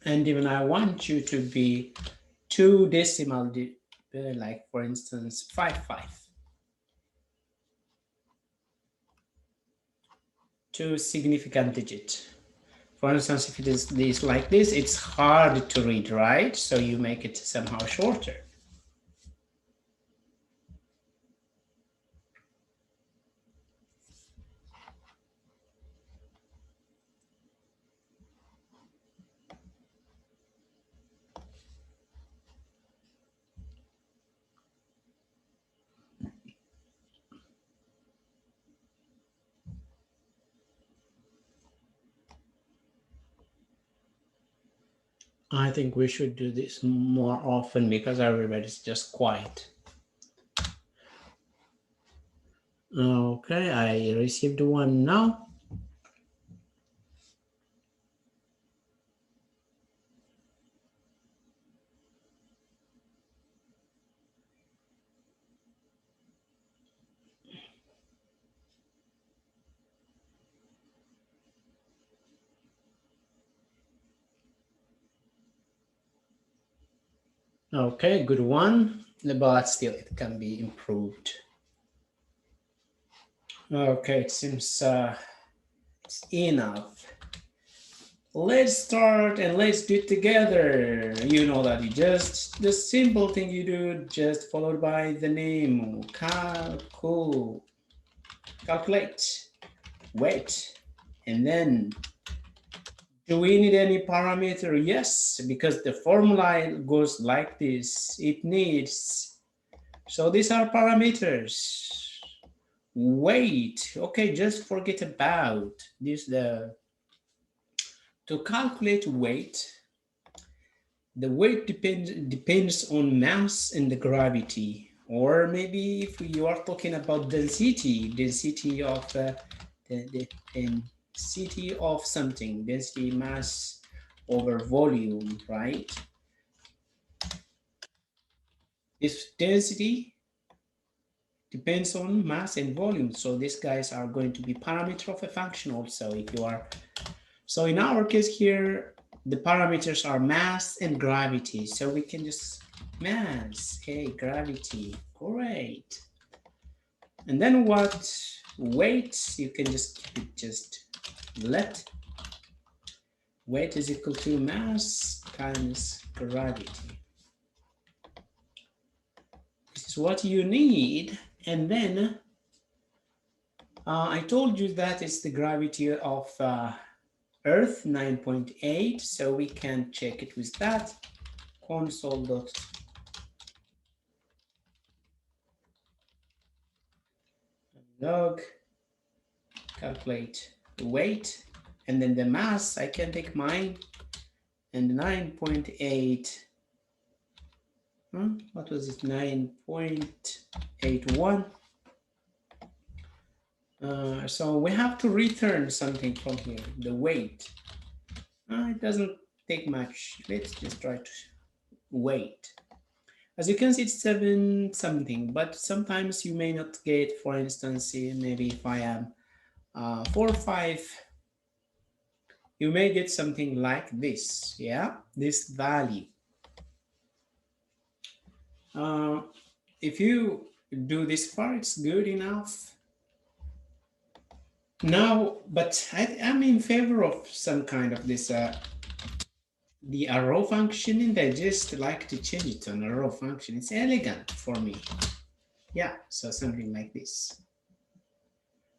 And even I want you to be 2 decimal, like for instance, 5.5. 2 significant digit. For instance, if it is this like this, it's hard to read, right? So you make it somehow shorter. I think we should do this more often because everybody's just quiet. Okay, I received one now. Okay, good one, but still it can be improved. Okay, it seems it's enough. Let's start and let's do it together. You know that you just, the simple thing you do, just followed by the name, calculate, weight, and then do we need any parameter? Yes, because the formula goes like this. It needs, so these are parameters. Weight, okay, just forget about this. To calculate weight, the weight depends on mass and the gravity. Or maybe if you are talking about density of the density of something, density mass over volume, right? This density depends on mass and volume. So these guys are going to be parameter of a function also. If you are, so in our case here, the parameters are mass and gravity. So we can just mass, hey, gravity, great. And then what? Weight, you can just keep it just let weight is equal to mass times gravity. This is what you need. And then I told you that it's the gravity of Earth, 9.8. So we can check it with that. Console.log calculate the weight, and then the mass, I can take mine, and 9.8, what was it, 9.81. So we have to return something from here, the weight. It doesn't take much. Let's just try to weight. As you can see, it's 7 something, but sometimes you may not get, for instance, maybe if I am 4 or 5, you may get something like this, yeah, this value. if you do this far, it's good enough. Now, but I'm in favor of some kind of this, the arrow function, and I just like to change it to an arrow function. It's elegant for me. Yeah, so something like this.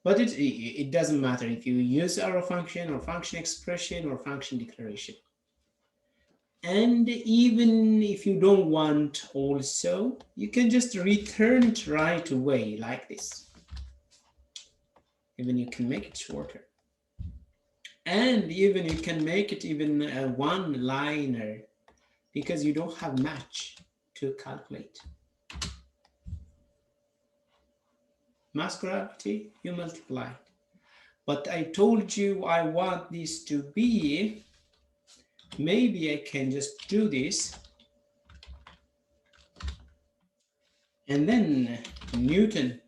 But it doesn't matter if you use arrow function or function expression or function declaration. And even if you don't want also, you can just return it right away like this. Even you can make it shorter. And even you can make it even a one-liner because you don't have much to calculate. Mass gravity, you multiply. But I told you I want this to be, maybe I can just do this. And then Newton.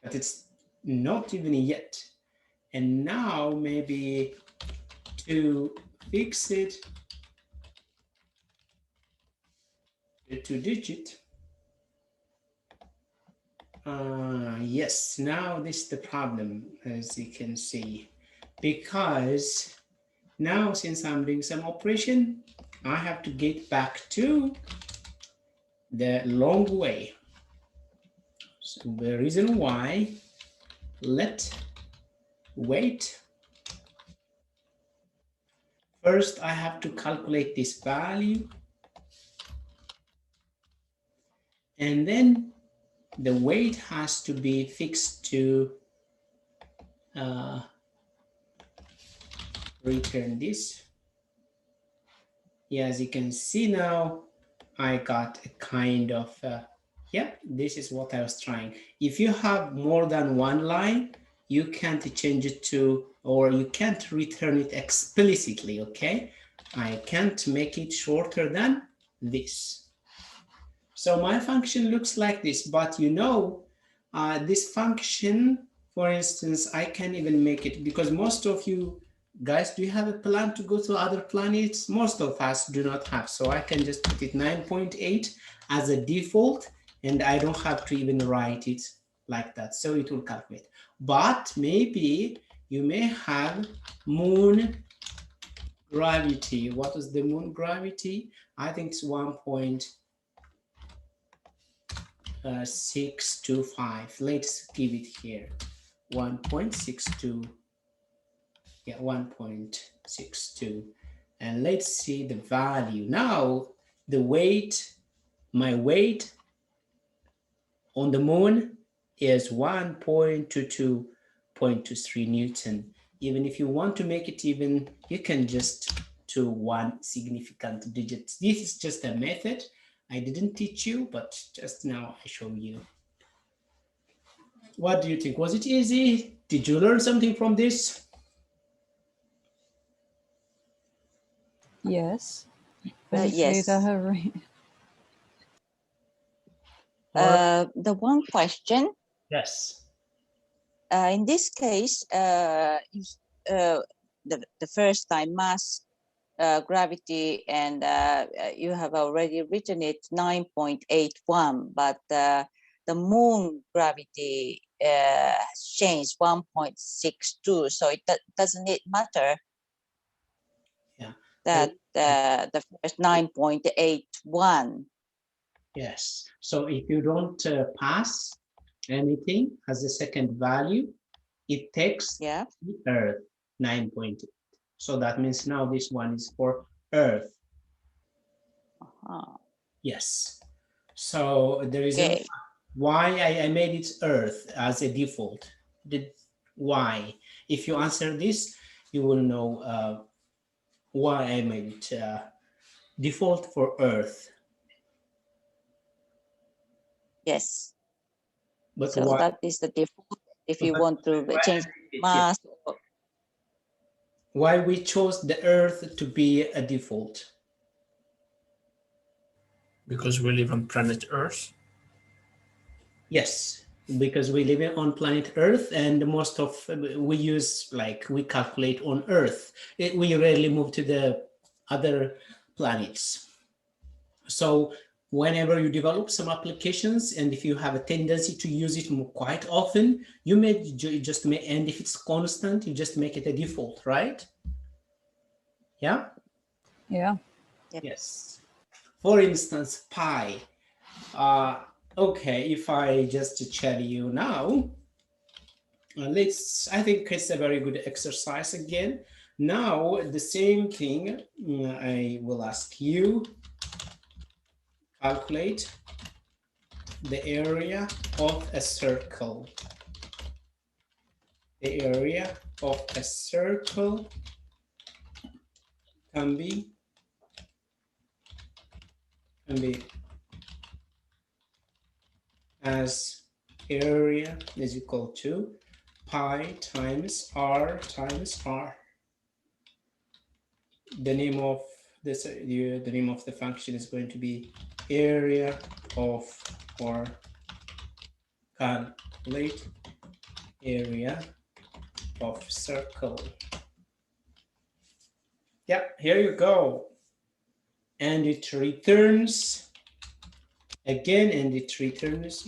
But it's not even yet. And now maybe to fix it, the 2-digit. Yes, now this is the problem, as you can see, because now since I'm doing some operation, I have to get back to the long way. So the reason why, let wait. First, I have to calculate this value. And then the weight has to be fixed to return this. Yeah, as you can see now, I got a kind of, yeah, this is what I was trying. If you have more than one line, you can't change it to, or you can't return it explicitly, okay? I can't make it shorter than this. So my function looks like this, but you know, this function, for instance, I can even make it, because most of you guys, do you have a plan to go to other planets? Most of us do not have, so I can just put it 9.8 as a default, and I don't have to even write it like that, so it will calculate. But maybe you may have moon gravity. What is the moon gravity? I think it's 1.625. Let's give it here. 1.62. Yeah, 1.62. And let's see the value. Now, the weight, my weight on the moon is 1.22.23 Newton. Even if you want to make it even, you can just to one significant digit. This is just a method. I didn't teach you, but just now I show you. What do you think? Was it easy? Did you learn something from this? Yes. Yes. The one question. Yes. In this case, the first time mass gravity, and you have already written it 9.81, but the moon gravity has changed 1.62. So it doesn't it matter? Yeah. That the first 9.81. Yes. So if you don't pass anything as a second value, it takes the Earth 9.8. So that means now this one is for Earth. Yes. So the reason why I made it Earth as a default. Why? If you answer this, you will know why I made it default for Earth. Yes. But so why? that is the default. If you want to change mass. Why we chose the Earth to be a default? Because we live on planet Earth. Yes, because we live on planet Earth, and most of we calculate on Earth. We rarely move to the other planets. So whenever you develop some applications, and if you have a tendency to use it quite often, you may just make, and if it's constant, you just make it a default, right? Yeah? Yeah. Yes. For instance, pi. Okay, if I just tell you now, I think it's a very good exercise again. Now, the same thing, I will ask you, calculate the area of a circle. The area of a circle can be as area is equal to pi times r times r. The name of this, the name of the function is going to be area of, or calculate area of circle. Yeah, here you go. And it returns again, and it returns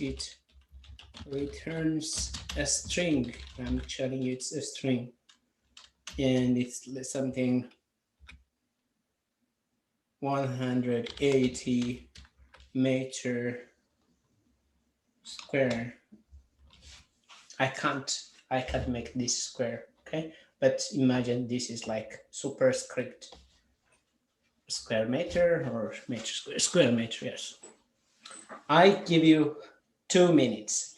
a string. I'm telling you, it's a string, and it's something 180 meter square. I can't make this square, okay? But imagine this is like superscript square meter, or meter square meter, yes. I give you 2 minutes.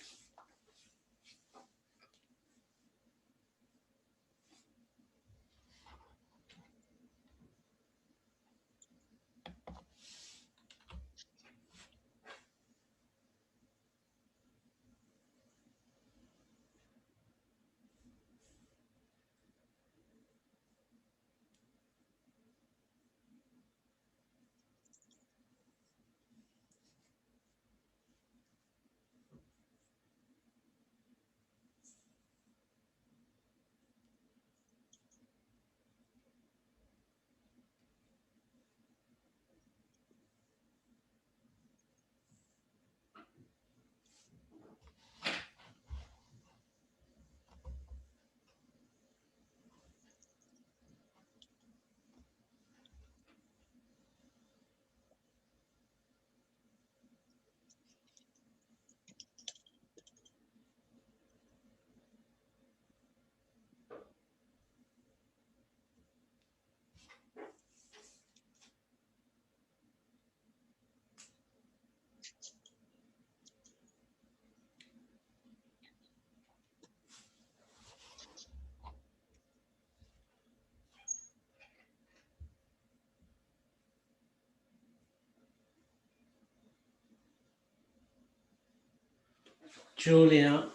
Julia,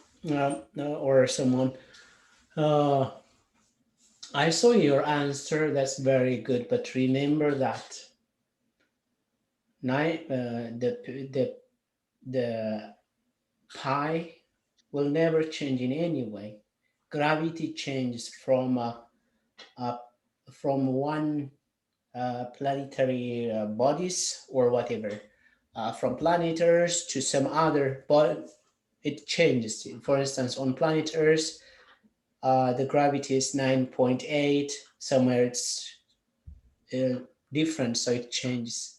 or someone, I saw your answer. That's very good, but remember that the pi will never change in any way. Gravity changes from one planetary bodies or whatever, from planet Earth to some other body. It changes. For instance, on planet Earth, the gravity is 9.8. Somewhere it's different, so it changes.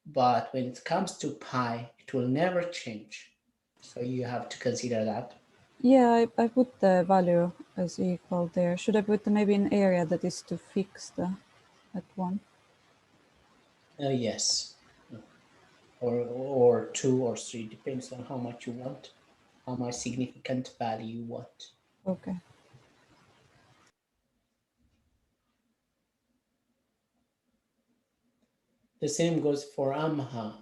But when it comes to pi, it will never change. So you have to consider that. Yeah, I put the value as equal there. Should I put maybe an area that is to fix that one? Yes, or 2 or 3, depends on how much you want, how much significant value you want. Okay. The same goes for Amha.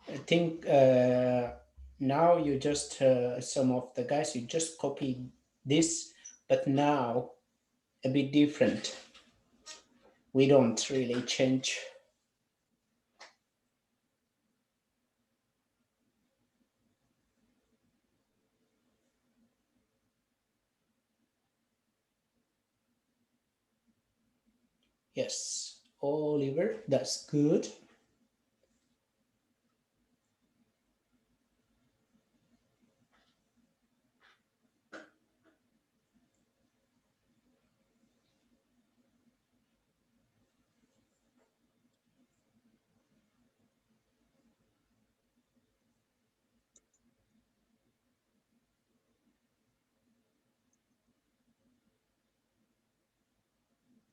I think now you just, some of the guys, you just copy this, but now a bit different. We don't really change. Yes, Oliver, that's good.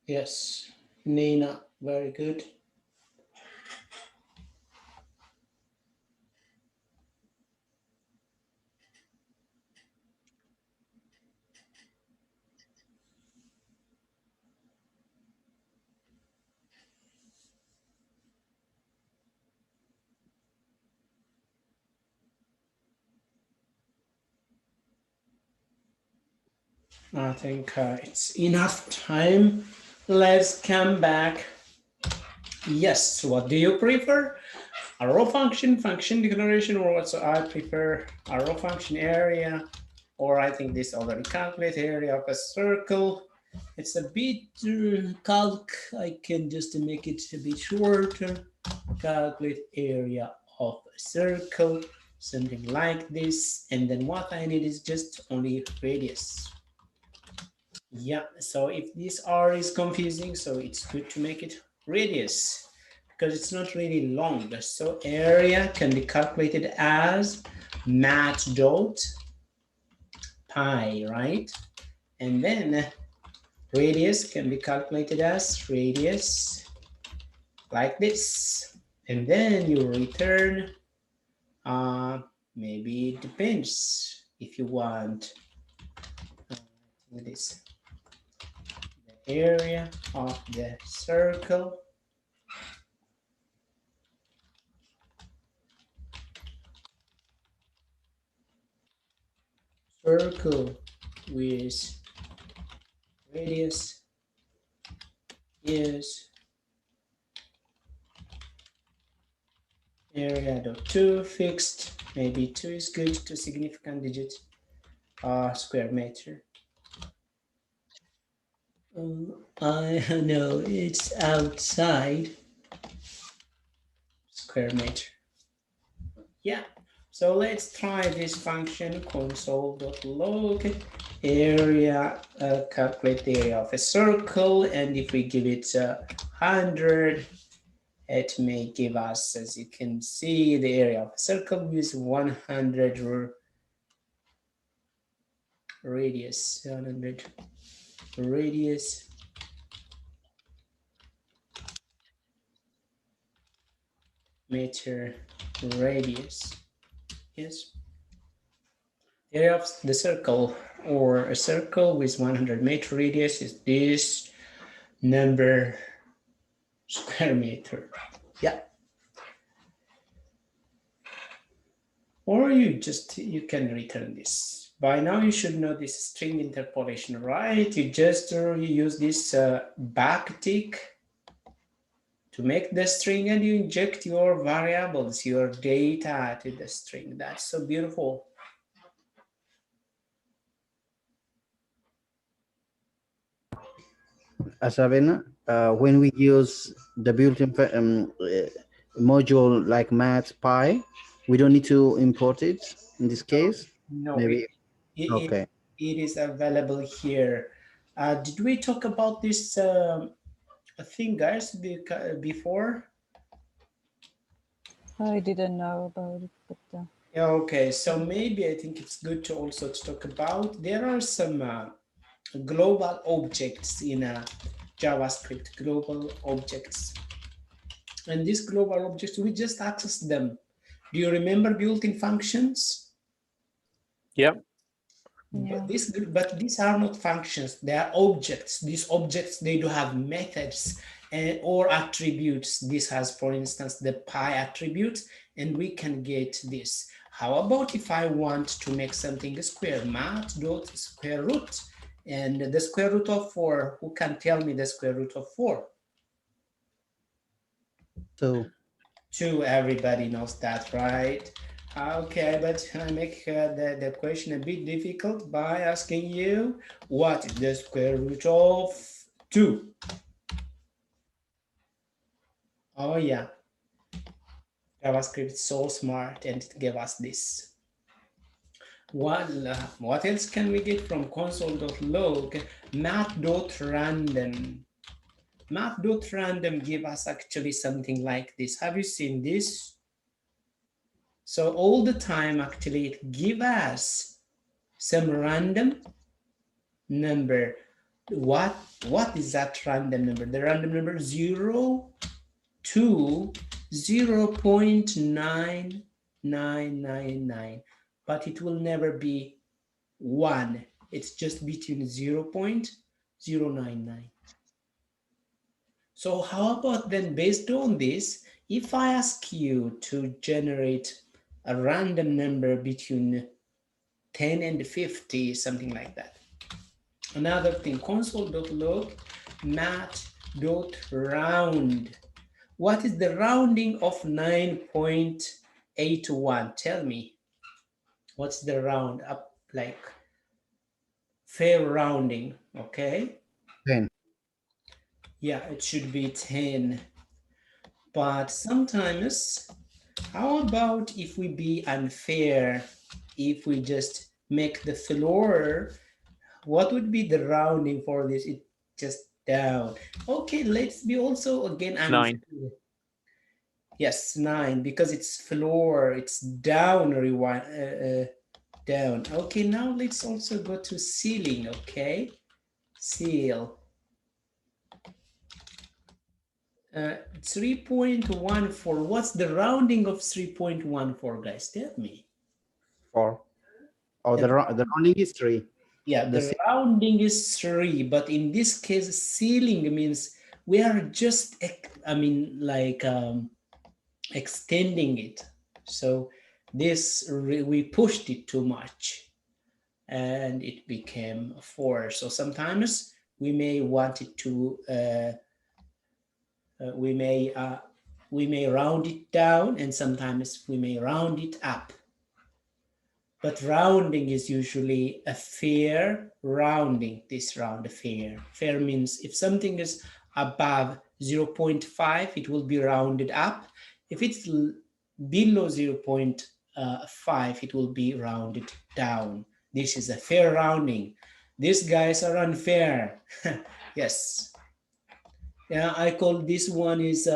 Yes, Nina, very good. I think it's enough time. Let's come back. Yes, what do you prefer? Arrow function, function declaration, or what? So I prefer arrow function area, or I think this already calculate area of a circle. It's a bit calc. I can just make it a bit shorter. Calculate area of a circle, something like this. And then what I need is just only radius. Yeah, so if this R is confusing, so it's good to make it radius because it's not really long. So area can be calculated as mat dot pi, right? And then radius can be calculated as radius like this. And then you return, maybe it depends if you want this. Area of the circle with radius is area dot 2 fixed, maybe 2 is good, 2 significant digit square meter. I know it's outside square meter. Yeah, so let's try this function console.log area, calculate the area of a circle, and if we give it 100, it may give us, as you can see, the area of a circle with 100 radius, 100 radius. Meter radius. Yes. The area of the circle, or a circle with 100 meter radius, is this number square meter. Yeah. Or you can return this. By now you should know this string interpolation, right? You just use this backtick to make the string, and you inject your variables, your data to the string. That's so beautiful. Sabina, when we use the built-in module like mat.py, we don't need to import it in this case? No, maybe. Okay. It is available here. Did we talk about this thing, guys, before? I didn't know about it, but Okay, so maybe I think it's good to also talk about. There are some global objects in JavaScript, global objects. And these global objects, we just access them. Do you remember built-in functions? Yeah. yeah. But these are not functions, they are objects. These objects, they do have methods or attributes. This has, for instance, the pi attribute, and we can get this. How about if I want to make something a square, mat dot square root, and the square root of 4, who can tell me the square root of 4? 2. 2, everybody knows that, right? Okay, but I make the question a bit difficult by asking you, what is the square root of 2? Oh yeah, JavaScript is so smart and it gave us this. What else can we get from console.log? Math.random. Math.random give us actually something like this. Have you seen this? So all the time actually it gives us some random number. What is that random number? The random number 0 to 0.9999, but it will never be 1. It's just between 0.099. So how about then, based on this, if I ask you to generate a random number between 10 and 50, something like that. Another thing, console.log math.round. What is the rounding of 9.81? Tell me. What's the round up, like fair rounding? Okay. 10. Yeah, it should be 10. But sometimes, how about if we be unfair? If we just make the floor, what would be the rounding for this? It just down. Okay, let's be also again unfair. 9. Yes, 9, because it's floor, it's down, rewind, down. Okay, now let's also go to ceiling, okay? Seal. 3.14. What's the rounding of 3.14, guys? Tell me. 4. Oh, the rounding is 3. Yeah, the rounding is 3, but in this case, ceiling means we are just, I mean, like extending it. So this, we pushed it too much and it became 4. So sometimes we may want it to, we may round it down, and sometimes we may round it up. But rounding is usually a fair rounding. This round, a fair. Fair means if something is above 0.5, it will be rounded up. If it's below 0.5, it will be rounded down. This is a fair rounding. These guys are unfair. Yes. Yeah, I call this one is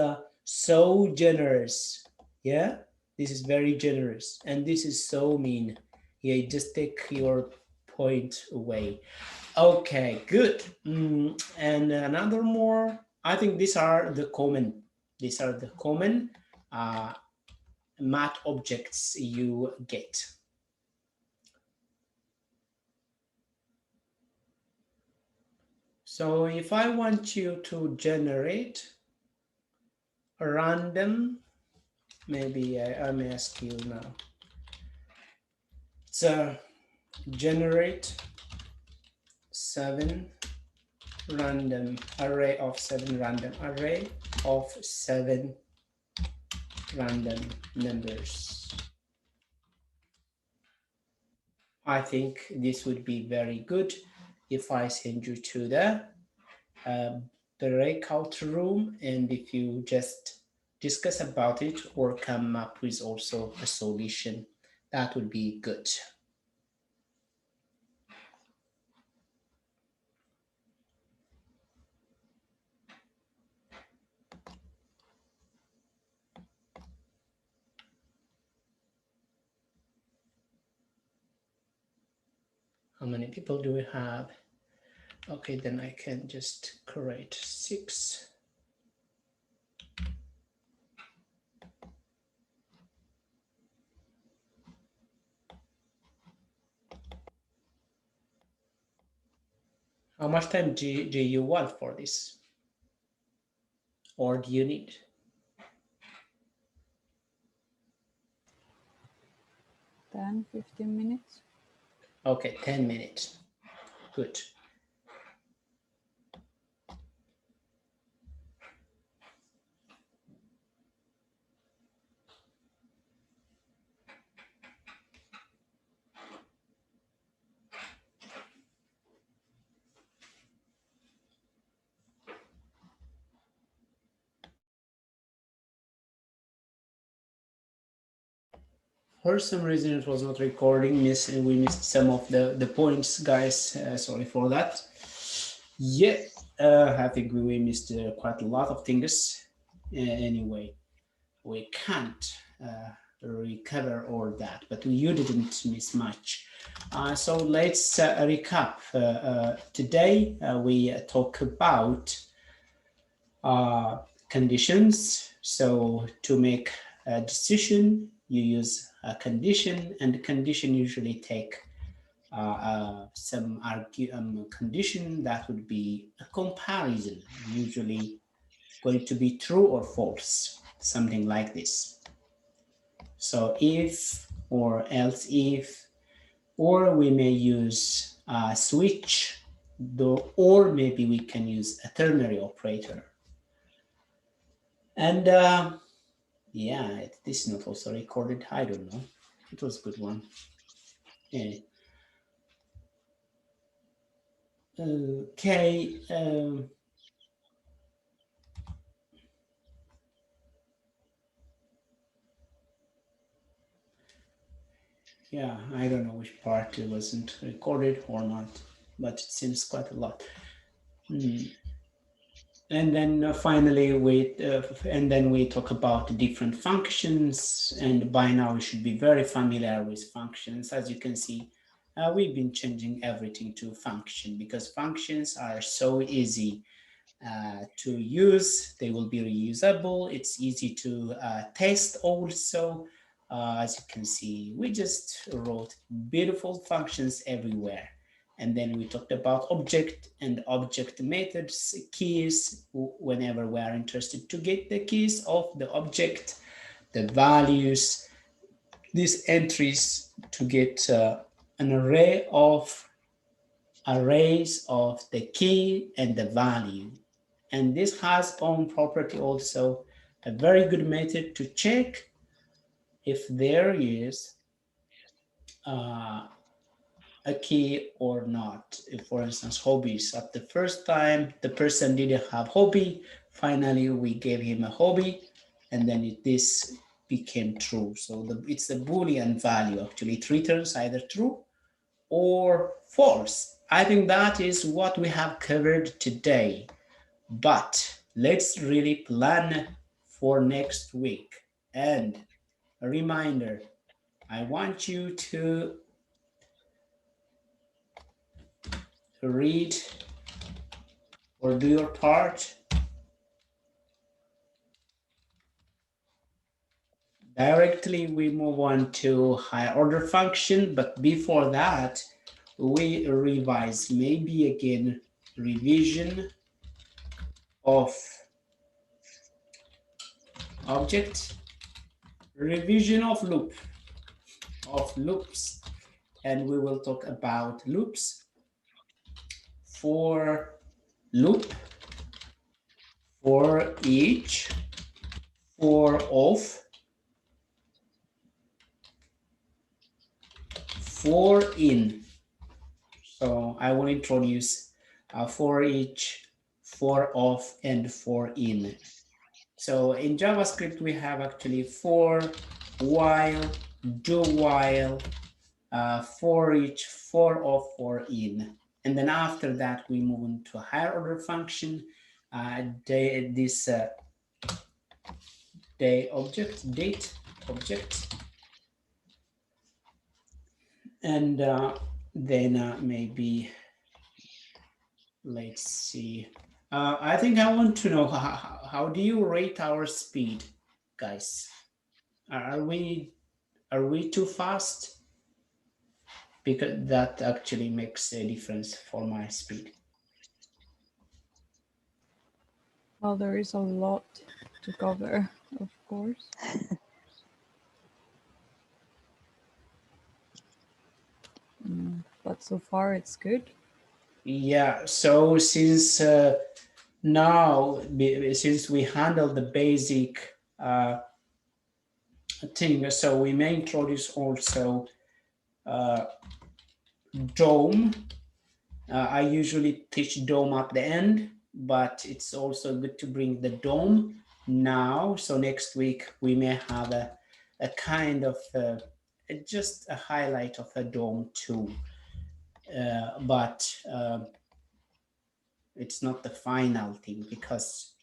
so generous. Yeah, this is very generous, and this is so mean. Yeah, just take your point away. Okay, good. And another more. I think these are the common. These are the common math objects you get. So if I want you to generate a random, maybe I may ask you now. So generate 7 random array of 7 random array of 7 random numbers. I think this would be very good if I send you to the breakout room, and if you just discuss about it or come up with also a solution, that would be good. How many people do we have? Okay, then I can just create 6. How much time do you want for this? Or do you need? 10-15 minutes. Okay, 10 minutes. Good. for some reason it was not recording. We missed some of the points, guys. Sorry for that. Yeah, I think we missed quite a lot of things. Anyway, we can't recover all that, but you didn't miss much. So let's recap. Today we talk about conditions. So to make a decision, you use a condition, and the condition usually take some condition that would be a comparison, usually going to be true or false, something like this. So if or else if, or we may use a switch, or maybe we can use a ternary operator. And yeah, this is not also recorded. I don't know. It was a good one. Yeah. Okay. Yeah, I don't know which part it wasn't recorded or not, but it seems quite a lot. And then finally, we talk about different functions, and by now you should be very familiar with functions. As you can see, we've been changing everything to function because functions are so easy to use. They will be reusable. It's easy to test also. As you can see, we just wrote beautiful functions everywhere. And then we talked about object and object methods, keys, whenever we are interested to get the keys of the object, the values, these entries to get an arrays of the key and the value. And this has own property also, a very good method to check if there is a key or not. If, for instance, hobbies, at the first time the person didn't have hobby, finally we gave him a hobby, and then this became true. So it's a Boolean value. Actually, it returns either true or false. I think that is what we have covered today. But let's really plan for next week. And a reminder, I want you to read or do your part directly. We move on to higher order function, but before that we revise, maybe again revision of object, revision of loops, and we will talk about loops, for loop, for each, for of, for in. So I will introduce for each, for of, and for in. So in JavaScript we have actually for, while, do while, for each, for of, for in. And then after that we move into a higher order function, date object, and then maybe, let's see, I think I want to know how do you rate our speed, guys? Are we too fast? Because that actually makes a difference for my speed. Well, there is a lot to cover, of course. But so far it's good. Yeah, so since now, since we handle the basic thing, so we may introduce also DOM. I usually teach DOM at the end, but it's also good to bring the DOM now. So next week we may have a kind of just a highlight of the DOM 2, but it's not the final thing, because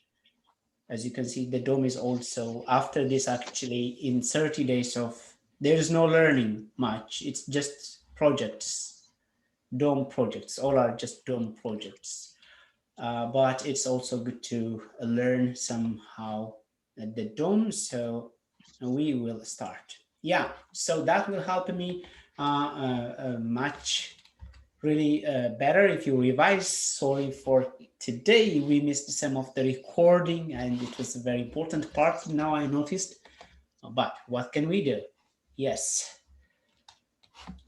as you can see, the DOM is also, after this actually, in 30 days of, there is no learning much, it's just projects, DOM projects, all are just DOM projects. But it's also good to learn somehow the DOM, so we will start. Yeah, so that will help me much really better if you revise. Sorry for today, we missed some of the recording and it was a very important part now I noticed, but what can we do? Yes,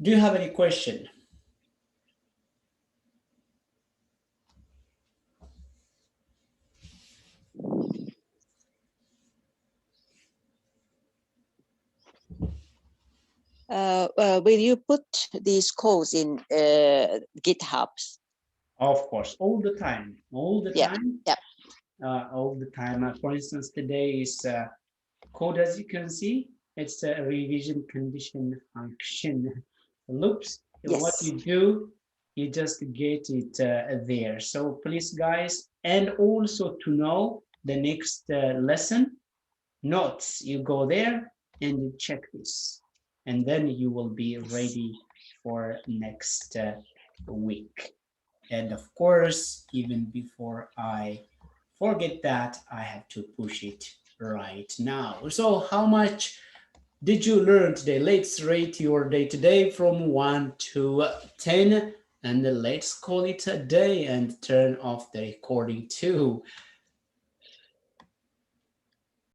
do you have any question? Will you put these codes in GitHub? Of course, all the time, all the Yeah, time. yeah. All the time. For instance, today is code, as you can see, it's a revision condition function loops. What Yes. you do, you just get it there. So please, guys, and also to know the next lesson notes, you go there and you check this, and then you will be ready for next week. And of course, even before I forget that, I have to push it right now. So how much did you learn today? Let's rate your day today from 1 to 10, and let's call it a day and turn off the recording too.